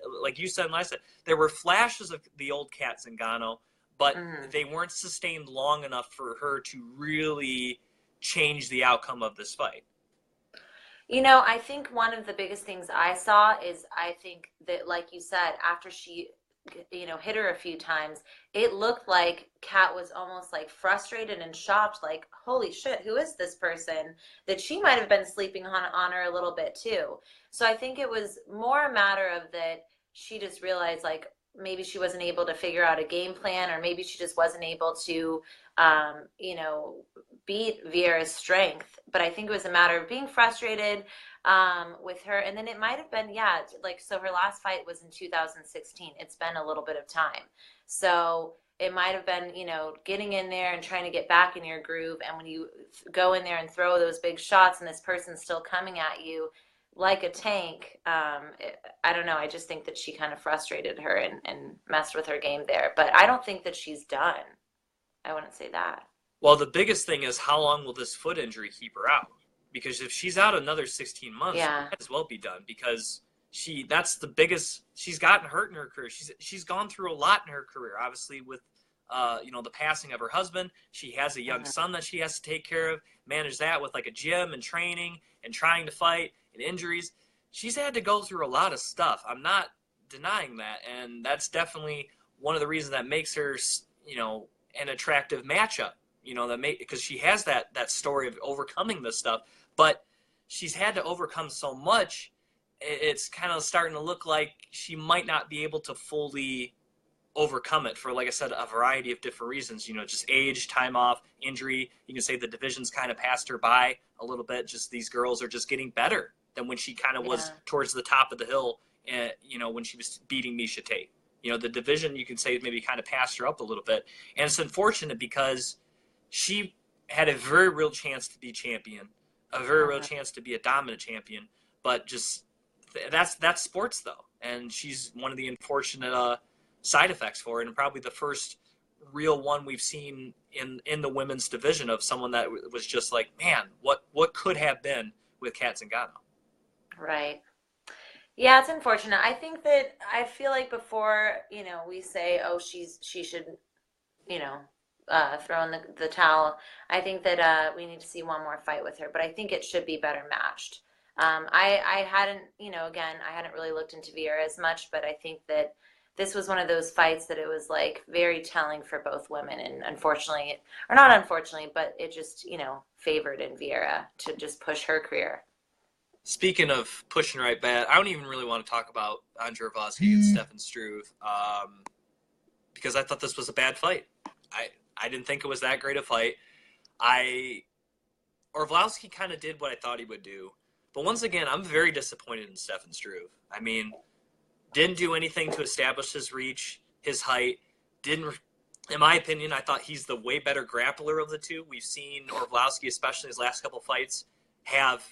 and I said, there were flashes of the old Kat Zingano, but they weren't sustained long enough for her to really change the outcome of this fight. I think one of the biggest things I saw is, I think that, like you said, after she, hit her a few times, it looked like Kat was almost frustrated and shocked, like, holy shit, who is this person? That she might have been sleeping on her a little bit too. So I think it was more a matter of that she just realized, maybe she wasn't able to figure out a game plan, or maybe she just wasn't able to, beat Vieira's strength. But I think it was a matter of being frustrated with her. And then it might have been, so her last fight was in 2016. It's been a little bit of time. So it might have been, getting in there and trying to get back in your groove. And when you go in there and throw those big shots and this person's still coming at you like a tank, I don't know. I just think that she kind of frustrated her and messed with her game there. But I don't think that she's done. I wouldn't say that. Well, the biggest thing is how long will this foot injury keep her out? Because if she's out another 16 months, she Yeah. might as well be done because that's the biggest she's gotten hurt in her career. She's gone through a lot in her career, obviously with the passing of her husband. She has a young Mhm. son that she has to take care of, manage that with like a gym and training and trying to fight and injuries. She's had to go through a lot of stuff. I'm not denying that, and that's definitely one of the reasons that makes her, an attractive matchup. Because she has that story of overcoming this stuff, but she's had to overcome so much. It's kind of starting to look like she might not be able to fully overcome it for, like I said, a variety of different reasons. Just age, time off, injury. You can say the division's kind of passed her by a little bit. Just these girls are just getting better than when she kind of was Yeah. towards the top of the hill, and when she was beating Misha Tate. The division, you can say, maybe kind of passed her up a little bit, and it's unfortunate because she had a very real chance to be champion, a very real Mhm. chance to be a dominant champion, but just that's sports though, and she's one of the unfortunate side effects for it, and probably the first real one we've seen in the women's division of someone that was just like, man, what could have been with Kat Zingano. Right. Yeah, it's unfortunate. I think that I feel like before, we say, oh, she should, you know, throw in the towel. I think that we need to see one more fight with her, but I think it should be better matched. I hadn't, again, I hadn't really looked into Vera as much, but I think that this was one of those fights that it was like very telling for both women, and unfortunately, or not unfortunately, but it just, favored in Vera to just push her career. Speaking of pushing right back, I don't even really want to talk about Andre Arlovski and Stefan Struve, because I thought this was a bad fight. I didn't think it was that great a fight. I Arlovski kind of did what I thought he would do, but once again, I'm very disappointed in Stefan Struve. I mean, didn't do anything to establish his reach, his height. Didn't, in my opinion, I thought he's the way better grappler of the two. We've seen Arlovski, especially in his last couple fights, have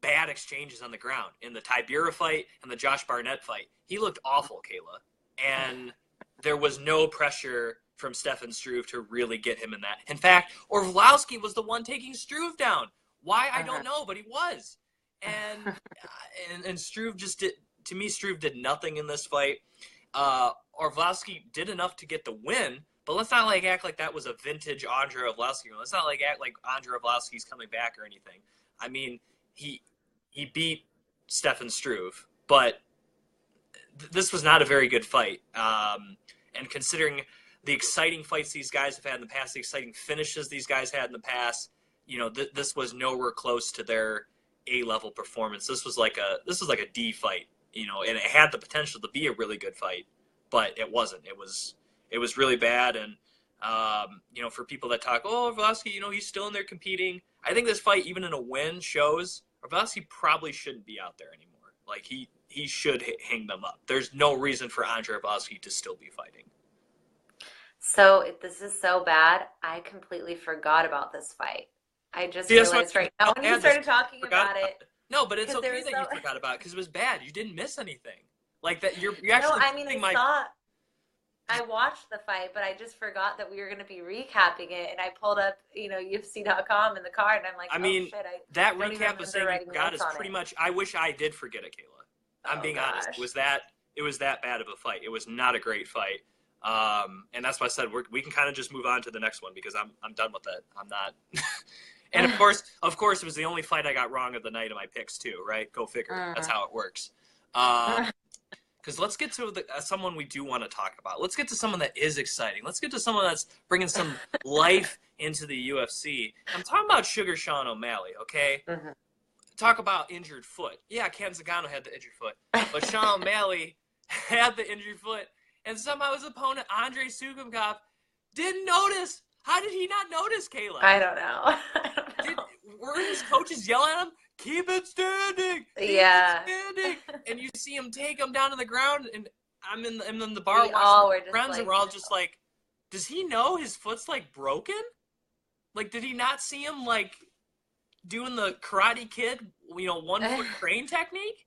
bad exchanges on the ground. In the Tybura fight and the Josh Barnett fight, he looked awful, Kayla. And there was no pressure from Stefan Struve to really get him in that. In fact, Arlovski was the one taking Struve down. Why, I don't know, but he was. And Struve just did, to me, Struve did nothing in this fight. Arlovski did enough to get the win, but let's not act like that was a vintage Andre Arlovski. Let's not act like Andre Arlovski's coming back or anything. I mean, he beat Stefan Struve, but this was not a very good fight. And considering the exciting fights these guys have had in the past, the exciting finishes these guys had in the past, this was nowhere close to their A-level performance. This was like a D fight, and it had the potential to be a really good fight, but it wasn't. It was really bad. And for people that talk, oh, Arlovski, he's still in there competing. I think this fight, even in a win, shows Arlovski probably shouldn't be out there anymore. Like he should hang them up. There's no reason for Andre Arlovski to still be fighting. So this is so bad. I completely forgot about this fight. I just See, that's why realized right now when you started talking about it, No, but it's because there okay was that so. you forgot about it because it was bad. You didn't miss anything. Like that, you're No, actually I mean putting I watched the fight, but I just forgot that we were going to be recapping it, and I pulled up, UFC.com in the car, and I'm like, I oh mean, shit, that don't even recap of remember saying you writing forgot notes is on pretty it. much. I wish I did forget it, Kayla. I'm Oh being honest. gosh. It was that bad of a fight. It was not a great fight. And that's why I said we can kind of just move on to the next one because I'm done with it. I'm not. And of course, it was the only fight I got wrong of the night of my picks too, right? Go figure. That's how it works. Because let's get to someone we do want to talk about. Let's get to someone that is exciting. Let's get to someone that's bringing some life into the UFC. I'm talking about Sugar Sean O'Malley, okay? Mhm. Talk about injured foot. Yeah, Ken Zagano had the injured foot, but Sean O'Malley had the injured foot, and somehow his opponent, Andrei Sukumkov, didn't notice. How did he not notice, Kayla? I don't know. I don't know. Were his coaches yelling at him? Keep it standing! Keep Yeah. it standing! And you see him take him down to the ground, and I'm in the bar We all were watching just friends, like, and we're all just like, does he know his foot's broken? Did he not see him doing the Karate Kid, 1 foot crane technique?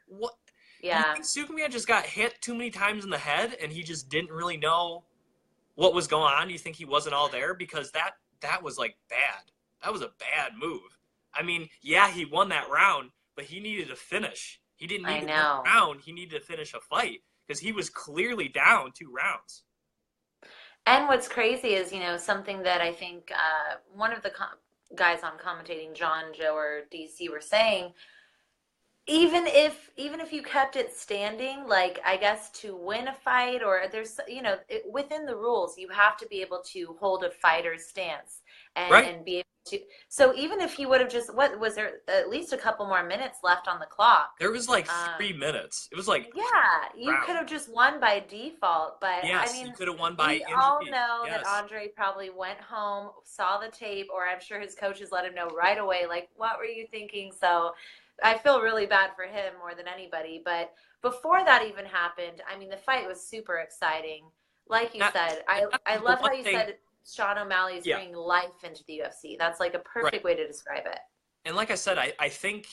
What? yeah. Do you think Sukumiya just got hit too many times in the head, and he just didn't really know what was going on? Do you think he wasn't all there? Because that was like bad. That was a bad move. I mean, yeah, he won that round, but he needed to finish. He didn't need I to win the know. round. He needed to finish a fight because he was clearly down 2 rounds. And what's crazy is, something that I think one of the guys on commentating, John, Joe, or DC, were saying, even if you kept it standing, like, I guess to win a fight, or there's, within the rules, you have to be able to hold a fighter's stance and Right? and be able to. So even if he would have just, what was there, at least a couple more minutes left on the clock. There was like Um, 3 minutes. It was like yeah, you could round. have just won by default, but I Yes, he mean, could have won by we all injury. know that Yes. Andre probably went home, saw the tape, or I'm sure his coaches let him know right away, like, what were you thinking? So I feel really bad for him more than anybody. But before that even happened, I mean, the fight was super exciting. Like you Not, said, and I, not I the love one how you thing. said Sean O'Malley is Yeah. bringing life into the UFC. That's like a Right. perfect way to describe it. And like I said, I think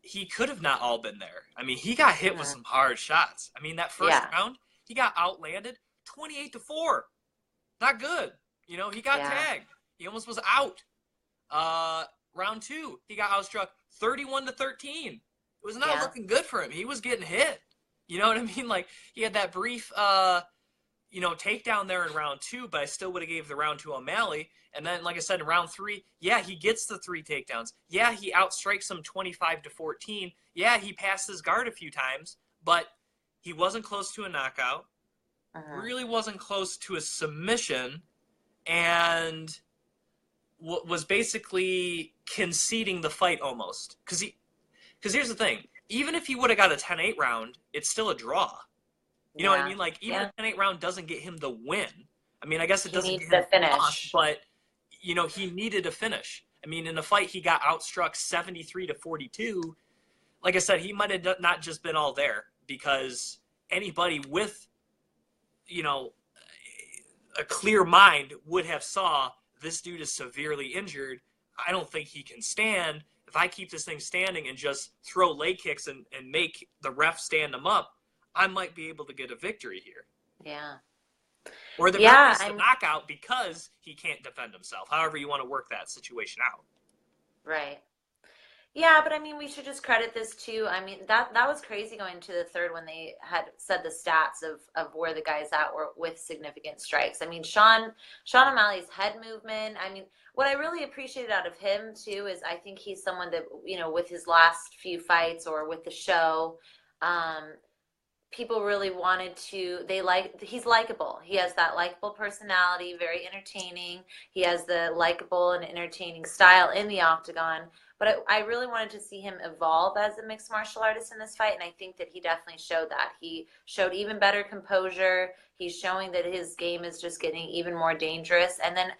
he could have not all been there. I mean, he got hit with Hmm. some hard shots. I mean, that first Yeah, round, he got outlanded 28-4. Not good. He got yeah, tagged. He almost was out. Round two, he got outstruck 31-13. It was not yeah. looking good for him. He was getting hit. You know what I mean? Like, he had that brief takedown there in round two, but I still would have gave the round to O'Malley. And then, like I said, in round three, yeah, he gets the 3 takedowns. Yeah, he outstrikes him 25-14. Yeah, he passed his guard a few times, but he wasn't close to a knockout. Hmm. Really wasn't close to a submission, and was basically conceding the fight almost. Because here's the thing: even if he would have got a 10-8 round, it's still a draw. You know what I Yeah, mean? Like, even a yeah. 10-8 round doesn't get him the win. I mean, I guess it He doesn't needs get him to the loss, finish. but he needed a finish. I mean, in the fight, he got outstruck 73-42. Like I said, he might have not just been all there, because anybody with you know a clear mind would have saw this dude is severely injured. I don't think he can stand. If I keep this thing standing and just throw leg kicks and make the ref stand him up, I might be able to get a victory here. Yeah. Or at the very Yeah, least, a I'm knockout, because he can't defend himself. However you want to work that situation out. right. Yeah, but I mean, we should just credit this too. I mean, that was crazy going to the third when they had said the stats of where the guys at were with significant strikes. I mean, Sean O'Malley's head movement. I mean, what I really appreciated out of him too is I think he's someone that, with his last few fights or with the show, um, people really wanted to he's likable. He has that likable personality, very entertaining. He has the likable and entertaining style in the octagon. But I really wanted to see him evolve as a mixed martial artist in this fight, and I think that he definitely showed that. He showed even better composure. He's showing that his game is just getting even more dangerous. And then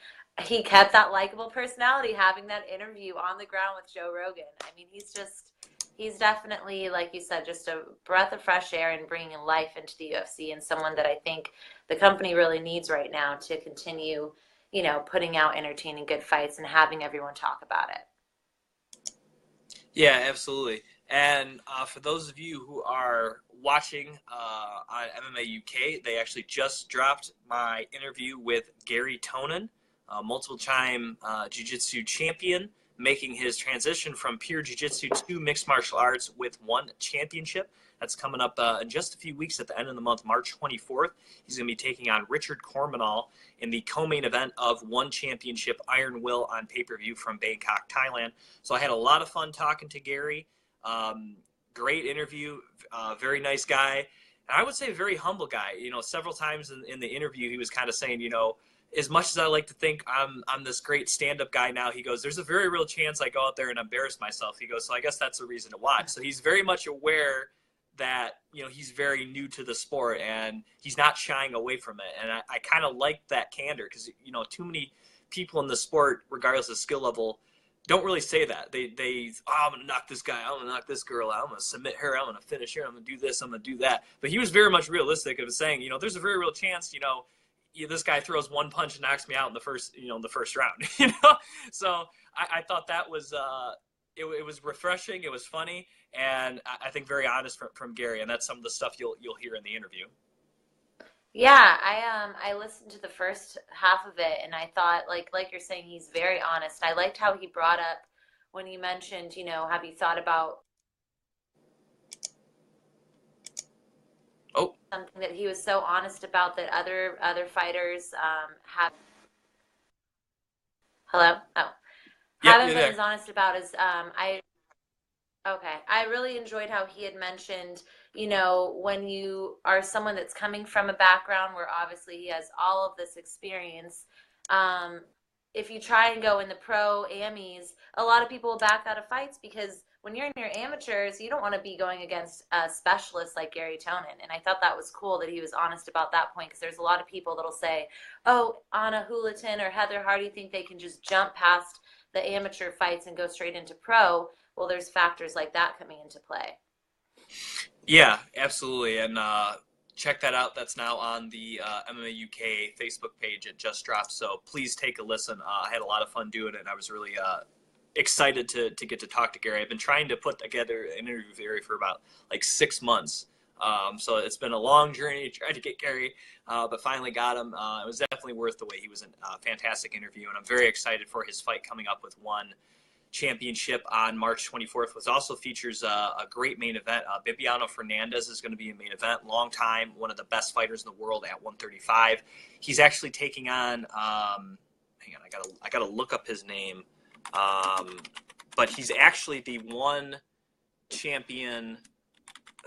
he kept that likable personality, having that interview on the ground with Joe Rogan. I mean, he's definitely, like you said, just a breath of fresh air and bringing life into the UFC, and someone that I think the company really needs right now to continue, putting out entertaining good fights and having everyone talk about it. Yeah, absolutely. And for those of you who are watching on MMA UK, they actually just dropped my interview with Gary Tonin, multiple-time jiu-jitsu champion, making his transition from pure jiu-jitsu to mixed martial arts with one championship. That's coming up in just a few weeks at the end of the month, March 24th. He's going to be taking on Richard Cormanal in the co-main event of One Championship Iron Will on pay-per-view from Bangkok, Thailand. So I had a lot of fun talking to Gary. Great interview, very nice guy. And I would say a very humble guy. Several times in the interview, he was kind of saying, as much as I like to think I'm this great stand-up guy now, he goes, there's a very real chance I go out there and embarrass myself. He goes, so I guess that's a reason to watch. So he's very much aware that he's very new to the sport, and he's not shying away from it. And I kind of like that candor, because too many people in the sport, regardless of skill level, don't really say that. I'm gonna knock this guy, I'm gonna knock this girl out, I'm gonna submit her, I'm gonna finish her, I'm gonna do this, I'm gonna do that. But he was very much realistic of saying, there's a very real chance, this guy throws one punch and knocks me out in the first round. So I thought that was it was refreshing, it was funny, and I think very honest from Gary, and that's some of the stuff you'll hear in the interview. Yeah, I listened to the first half of it and I thought like you're saying he's very honest. I liked how he brought up when he mentioned, have you thought about Oh, something that he was so honest about that other fighters have hello? Oh, yep, haven't you're been there. as honest about as I okay. I really enjoyed how he had mentioned, when you are someone that's coming from a background where obviously he has all of this experience, um, if you try and go in the pro amies, a lot of people will back out of fights because when you're in your amateurs, you don't want to be going against a specialist like Gary Tonin. And I thought that was cool that he was honest about that point because there's a lot of people that'll say, oh, Anna Houlihan or Heather Hardy think they can just jump past the amateur fights and go straight into pro. Well, there's factors like that coming into play. Yeah, absolutely. And check that out. That's now on the MMA UK Facebook page. It just dropped. So please take a listen. I had a lot of fun doing it. And I was really excited to get to talk to Gary. I've been trying to put together an interview with Gary for about like 6 months. So it's been a long journey to try to get Gary, but finally got him. It was definitely worth the wait. He was a fantastic interview, and I'm very excited for his fight coming up with One Championship on March 24th, which also features a great main event. Bibiano Fernandez is going to be a main event. Long time, one of the best fighters in the world at 135. He's actually taking on. Hang on, I gotta look up his name. But he's actually the one champion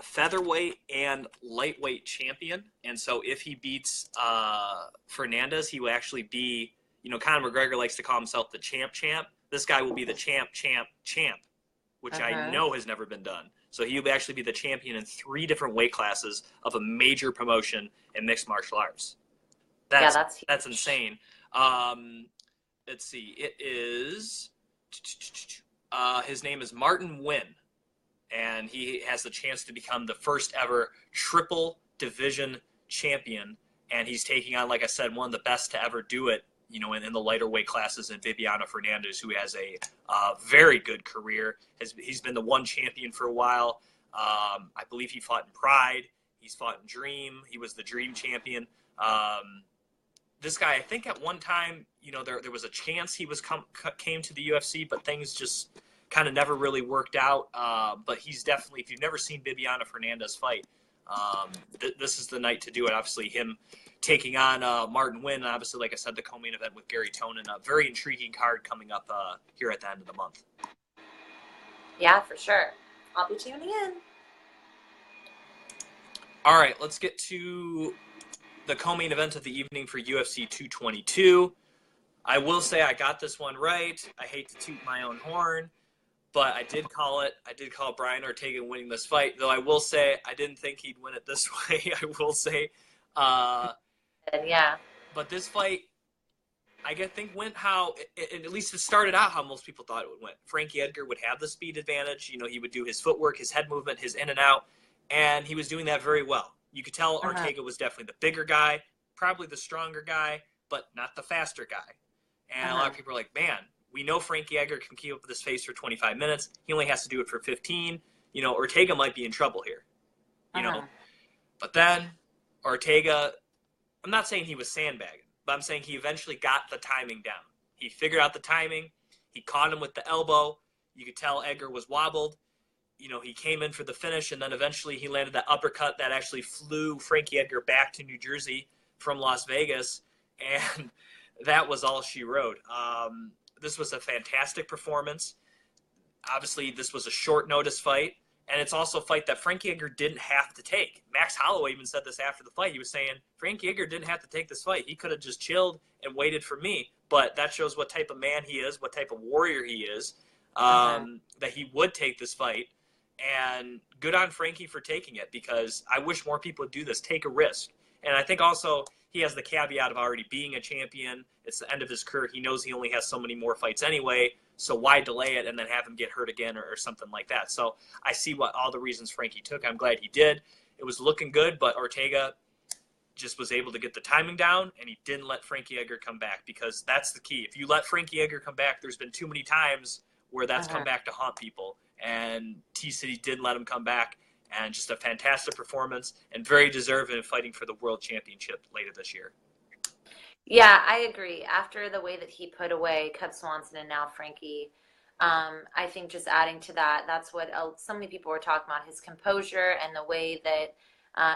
featherweight and lightweight champion. And so if he beats Fernandez, he will actually be, Conor McGregor likes to call himself the champ. This guy will be the champ, which I Uh-huh. know has never been done. So he will actually be the champion in 3 different weight classes of a major promotion in mixed martial arts. Yeah, That's that's that's huge. insane. Let's see. It is his name is Martin Nguyen, and he has the chance to become the first ever triple division champion. And he's taking on, like I said, one of the best to ever do it, in the lighter weight classes in Bibiano Fernandez, who has a very good career. He's been the one champion for a while. I believe he fought in Pride. He's fought in Dream. He was the Dream champion. This guy, I think at one time, there was a chance he came to the UFC, but things just kind of never really worked out. But he's definitely, if you've never seen Bibiana Fernandez fight, this is the night to do it. Obviously, him taking on Martin Nguyen, and obviously, like I said, the co-main event with Gary Tonin. A very intriguing card coming up here at the end of the month. Yeah, for sure. I'll be tuning in. All right, let's get to the co-main event of the evening for UFC 222. I will say I got this one right. I hate to toot my own horn, but I did call it. I did call Brian Ortega winning this fight, though I will say I didn't think he'd win it this way. I will say, uh, And yeah. but this fight, think went how at least it started out how most people thought it would win. Frankie Edgar would have the speed advantage. He would do his footwork, his head movement, his in and out, and he was doing that very well. You could tell Uh-huh. Ortega was definitely the bigger guy, probably the stronger guy, but not the faster guy. And a lot Uh-huh. of people are like, man, we know Frankie Edgar can keep up with this pace for 25 minutes. He only has to do it for 15. Ortega might be in trouble here. You know, Uh-huh. but then Ortega, I'm not saying he was sandbagging, but I'm saying he eventually got the timing down. He figured out the timing. He caught him with the elbow. You could tell Edgar was wobbled. He came in for the finish, and then eventually he landed that uppercut that actually flew Frankie Edgar back to New Jersey from Las Vegas, and that was all she wrote. This was a fantastic performance. Obviously, this was a short notice fight, and it's also a fight that Frankie Edgar didn't have to take. Max Holloway even said this after the fight. He was saying Frankie Edgar didn't have to take this fight. He could have just chilled and waited for me. But that shows what type of man he is, what type of warrior he is, Uh-huh. that he would take this fight. And good on Frankie for taking it, because I wish more people would do this, take a risk. And I think also he has the caveat of already being a champion. It's the end of his career. He knows he only has so many more fights anyway. So why delay it and then have him get hurt again, or something like that? So I see what all the reasons Frankie took. I'm glad he did. It was looking good, but Ortega just was able to get the timing down, and he didn't let Frankie Edgar come back, because that's the key. If you let Frankie Edgar come back, there's been too many times where that's come Uh-huh. back to haunt people. And T-City didn't let him come back, and just a fantastic performance and very deserving of fighting for the world championship later this year. Yeah, I agree. After the way that he put away Cub Swanson and now Frankie, I think just adding to that, that's what so many people were talking about, his composure and the way that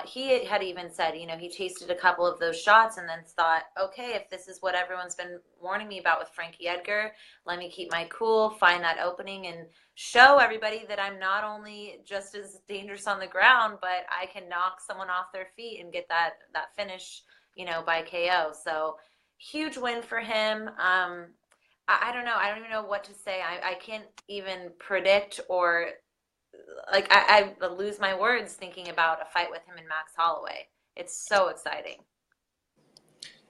he had even said, he tasted a couple of those shots and then thought, okay, if this is what everyone's been warning me about with Frankie Edgar, let me keep my cool, find that opening, and show everybody that I'm not only just as dangerous on the ground, but I can knock someone off their feet and get that finish, by KO. So huge win for him. I don't know. I don't even know what to say. I can't even predict or like I lose my words thinking about a fight with him and Max Holloway. It's so exciting.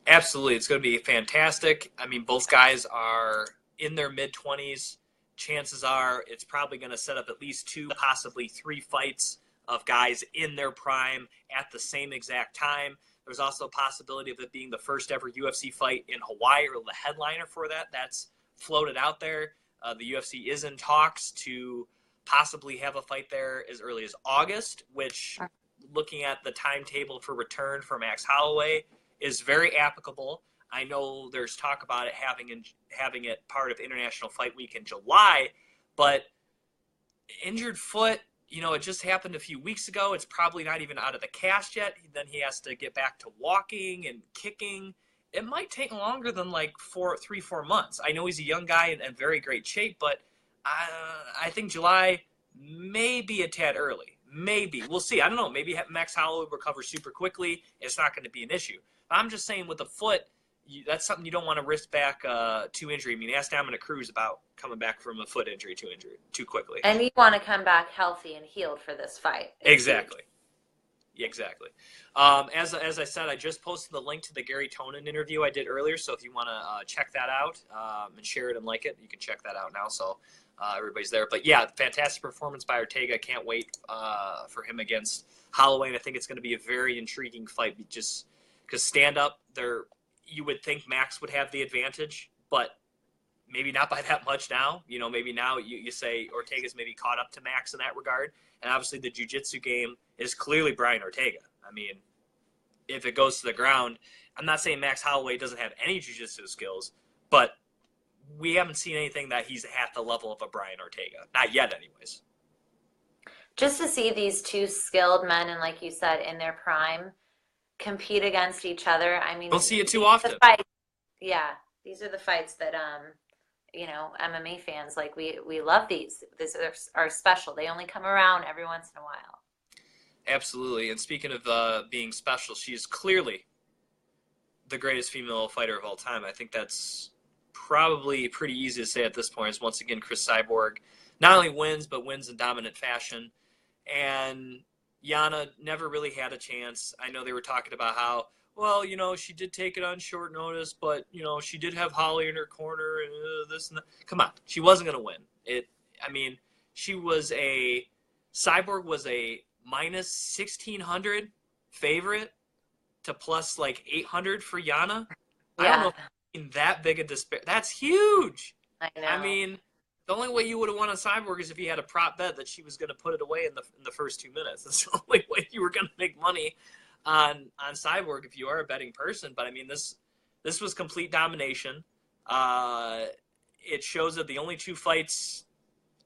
Absolutely. It's going to be fantastic. I mean, both guys are in their mid-20s. Chances are it's probably going to set up at least 2, possibly 3 fights of guys in their prime at the same exact time. There's also a possibility of it being the first ever UFC fight in Hawaii, or the headliner for that. That's floated out there. The UFC is in talks to possibly have a fight there as early as August, which, looking at the timetable for return for Max Holloway, is very applicable. I know there's talk about it having it part of International Fight Week in July, but injured foot, it just happened a few weeks ago. It's probably not even out of the cast yet. Then he has to get back to walking and kicking. It might take longer than like 3-4 months. I know he's a young guy and in very great shape, but I think July may be a tad early. Maybe. We'll see. I don't know. Maybe Max Holloway recovers super quickly. It's not going to be an issue. But I'm just saying with the foot, that's something you don't want to risk back to injury. I mean, ask Dominic Cruz about coming back from a foot injury too quickly. And you want to come back healthy and healed for this fight. Exactly. Exactly. As I said, I just posted the link to the Gary Tonin interview I did earlier. So if you want to check that out and share it and like it, you can check that out now. So everybody's there. But yeah, fantastic performance by Ortega. Can't wait for him against Holloway. And I think it's going to be a very intriguing fight, just because stand up there. You would think Max would have the advantage, but maybe not by that much now. Maybe now you say Ortega's maybe caught up to Max in that regard. And obviously the jiu-jitsu game is clearly Brian Ortega. I mean, if it goes to the ground, I'm not saying Max Holloway doesn't have any jiu-jitsu skills, but we haven't seen anything that he's at the level of a Brian Ortega. Not yet, anyways. Just to see these two skilled men, and like you said, in their prime, compete against each other. I mean, don't see it too often. Yeah, these are the fights that MMA fans like. We love these. These are special. They only come around every once in a while. Absolutely. And speaking of being special, she is clearly the greatest female fighter of all time. I think that's probably pretty easy to say at this point. Is once again Chris Cyborg not only wins, but wins in dominant fashion. And Yana never really had a chance. I know they were talking about how, well, she did take it on short notice, but, she did have Holly in her corner and this and that. Come on. She wasn't going to win. Cyborg was a minus 1,600 favorite to plus like 800 for Yana. Yeah. I don't know if I've seen that big a disparity. That's huge. I know. I mean, the only way you would have won on Cyborg is if you had a prop bet that she was going to put it away in the first 2 minutes. That's the only way you were going to make money on Cyborg if you are a betting person. But I mean, this was complete domination. It shows that the only 2 fights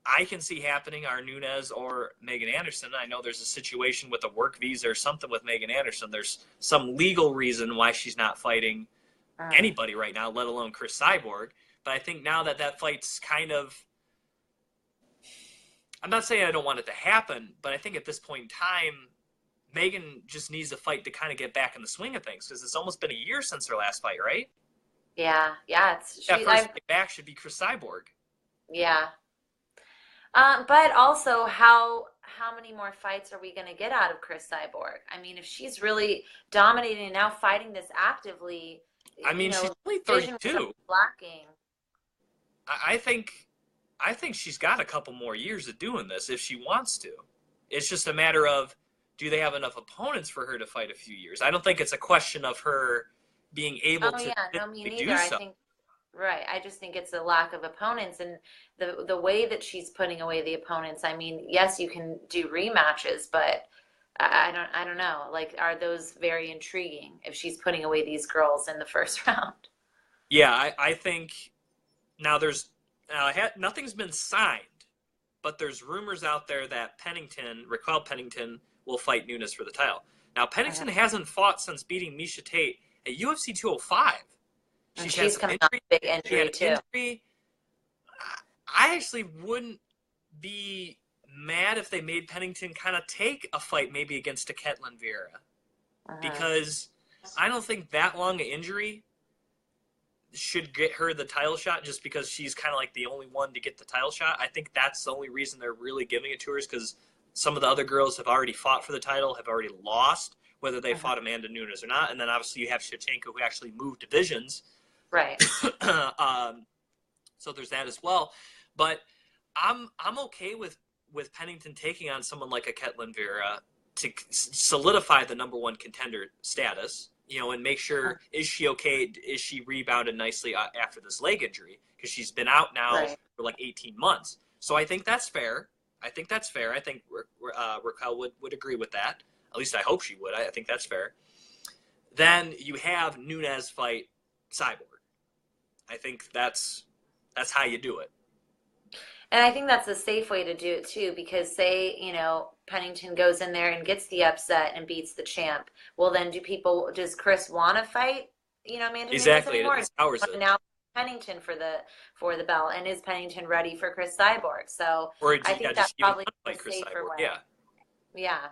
I can see happening are Nunes or Megan Anderson. I know there's a situation with a work visa or something with Megan Anderson. There's some legal reason why she's not fighting anybody right now, let alone Chris Cyborg. But I think now that fight's kind of, I'm not saying I don't want it to happen, but I think at this point in time, Megan just needs a fight to kind of get back in the swing of things, because it's almost been a year since her last fight, right? Yeah. First fight back should be Chris Cyborg. Yeah. But also, how many more fights are we going to get out of Chris Cyborg? I mean, if she's really dominating and now fighting this actively, I mean, she's only 32. Lacking. I think she's got a couple more years of doing this if she wants to. It's just a matter of, do they have enough opponents for her to fight a few years? I don't think it's a question of her being able to No, me neither. do so. Right. I just think it's a lack of opponents and the way that she's putting away the opponents. I mean, yes, you can do rematches, but I don't know. Like, are those very intriguing if she's putting away these girls in the first round? Yeah, I think now nothing's been signed, but there's rumors out there that Raquel Pennington, will fight Nunes for the title. Now, Uh-huh. Pennington hasn't fought since beating Misha Tate at UFC 205. And She's had she's some coming off injury. a big She had injury an too. injury. I actually wouldn't be mad if they made Pennington kind of take a fight maybe against a Ketlin Vieira, Uh-huh. because I don't think that long an injury should get her the title shot just because she's kind of like the only one to get the title shot. I think that's the only reason they're really giving it to her, is because some of the other girls have already fought for the title, have already lost, whether they Uh-huh. fought Amanda Nunes or not. And then obviously you have Shevchenko, who actually moved divisions. Right. So there's that as well. But I'm okay with Pennington taking on someone like a Ketlin Vieira to solidify the number one contender status, and make Uh-huh. sure, is she okay? Is she rebounded nicely after this leg injury? Because she's been out now Right. for like 18 months. So I think that's fair. I think that's fair. I think Raquel would agree with that. At least I hope she would. I think that's fair. Then you have Nunes fight Cyborg. I think that's how you do it. And I think that's a safe way to do it too, because say, Pennington goes in there and gets the upset and beats the champ. Well, then does Chris want to fight, Amanda Nunes Exactly. anymore? Or It does he sours want to it. now Pennington for the belt? And is Pennington ready for Chris Cyborg? So Or I yeah, think does that's she even probably want to the fight Chris safer Cyborg? way. Yeah. Yeah.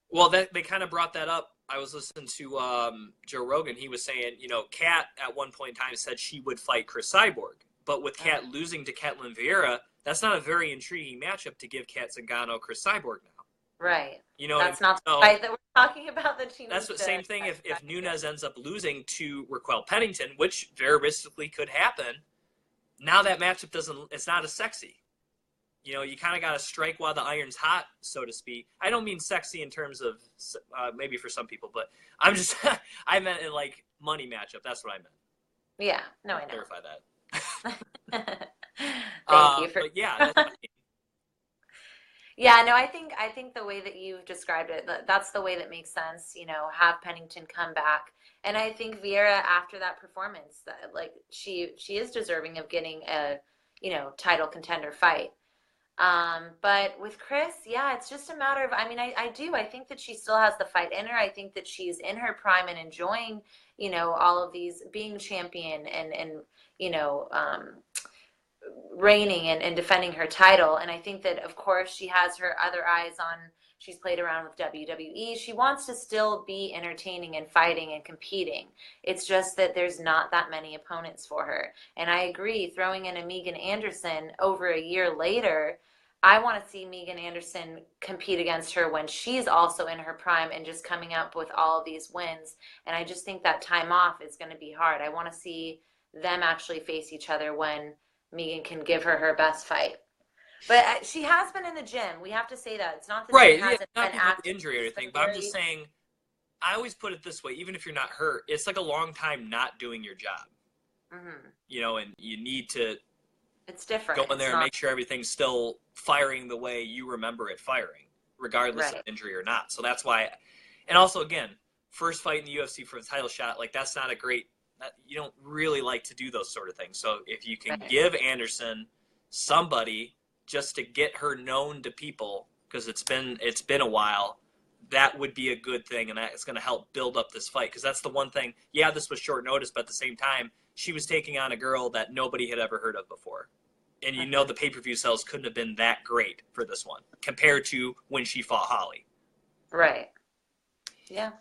Well, they kind of brought that up. I was listening to Joe Rogan. He was saying, Kat at one point in time said she would fight Chris Cyborg. But with Uh, Kat losing to Ketlin Vieira, that's not a very intriguing matchup to give Kat Zingano Chris Cyborg now. right. You know what I mean? That's not the So fight that we're talking about that she that's needs the to same thing if get. Nunes ends up losing to Raquel Pennington, which very realistically could happen. Now that matchup it's not as sexy. You kind of got to strike while the iron's hot, so to speak. I don't mean sexy in terms of maybe for some people, but I'm just I meant in like money matchup. That's what I meant. Yeah. No, I Clarify that. know. Thank you for But yeah, that's Yeah, no, I think the way that you've described it, that's the way that makes sense, have Pennington come back. And I think Vieira after that performance, that like she is deserving of getting a, title contender fight. But with Chris, yeah, it's just a matter of, I mean, I think that she still has the fight in her. I think that she's in her prime and enjoying, all of these being champion and reigning and defending her title. And I think that, of course, she has her other eyes on, she's played around with WWE. She wants to still be entertaining and fighting and competing. It's just that there's not that many opponents for her. And I agree, throwing in a Megan Anderson over a year later, I want to see Megan Anderson compete against her when she's also in her prime and just coming up with all of these wins. And I just think that time off is going to be hard. I want to see them actually face each other when Megan can give her best fight. But she has been in the gym. We have to say that. It's not that she right. Yeah, hasn't not been because of active. injury or She's been anything, but I'm just very, saying. I always put it this way: even if you're not hurt, it's like a long time not doing your job. mhm. And you need to It's different. go in It's there and not make sure everything's still firing the way you remember it firing, regardless of right. injury or not. So that's why. And also, again, first fight in the UFC for the title shot, like that's not a great. You don't really like to do those sort of things. So if you can Right. give Anderson somebody just to get her known to people, because it's been a while, that would be a good thing, and that's going to help build up this fight. Because that's the one thing. Yeah, this was short notice, but at the same time, she was taking on a girl that nobody had ever heard of before. And Mhm. the pay-per-view sales couldn't have been that great for this one compared to when she fought Holly. Right. Yeah.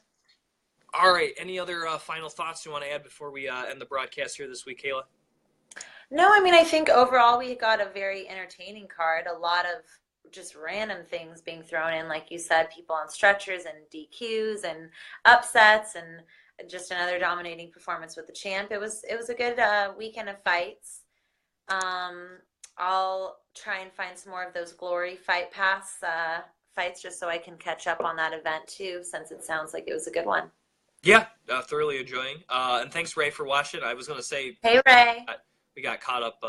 All right. Any other final thoughts you want to add before we end the broadcast here this week, Kayla? No, I mean, I think overall we got a very entertaining card. A lot of just random things being thrown in, like you said, people on stretchers and DQs and upsets and just another dominating performance with the champ. It was a good weekend of fights. Um, I'll try and find some more of those Glory Fight Pass fights just so I can catch up on that event too, since it sounds like it was a good one. Yeah, thoroughly enjoying. And thanks, Ray, for watching. I was going to say, Hey, Ray. we got caught up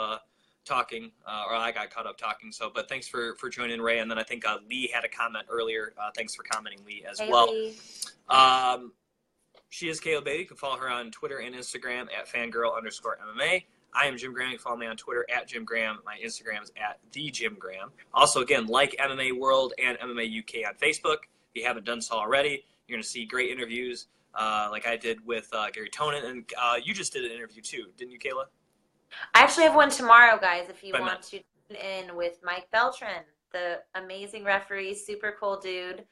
talking, or I got caught up talking. So, but thanks for joining, Ray. And then I think Lee had a comment earlier. Thanks for commenting, Lee, as well. Lee. She is Kayla Beatty. You can follow her on Twitter and Instagram at fangirl_MMA. I am Jim Graham. You can follow me on Twitter at Jim Graham. My Instagram is at @thejimgraham. Also, again, like MMA World and MMA UK on Facebook. If you haven't done so already, you're going to see great interviews like I did with Gary Tonin. And you just did an interview too, didn't you, Kayla? I actually have one tomorrow, guys, if you want to tune in with Mike Beltran, the amazing referee, super cool dude.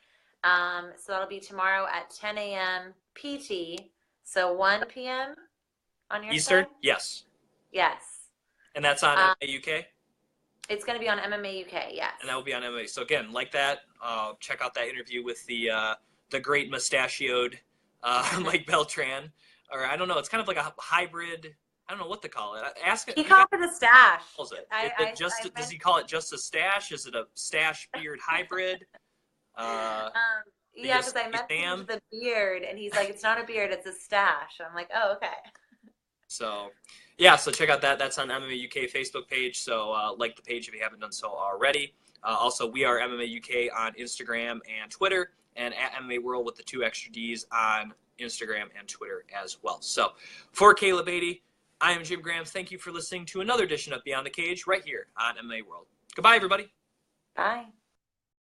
So that'll be tomorrow at 10 a.m. PT, so 1 p.m. on your Eastern? side? Yes. Yes. And that's on MMA UK? It's going to be on MMA UK, yes. And that will be on MMA. So again, like that, check out that interview with the great mustachioed Mike Beltran. Or I don't know, it's kind of like a hybrid. I don't know what to call it. He called it a stash. Does he call it just a stash? Is it a stash beard hybrid? Yeah, because I mentioned the beard, and he's like, "It's not a beard, it's a stash." I'm like, "Oh, okay." So, yeah, so check out that. That's on MMA UK Facebook page. So like the page if you haven't done so already. Also, we are MMA UK on Instagram and Twitter, and at MMA World with the 2 extra D's on Instagram and Twitter as well. So, for Kayla Beatty, I am Jim Graham. Thank you for listening to another edition of Beyond the Cage right here on MMA World. Goodbye, everybody. Bye.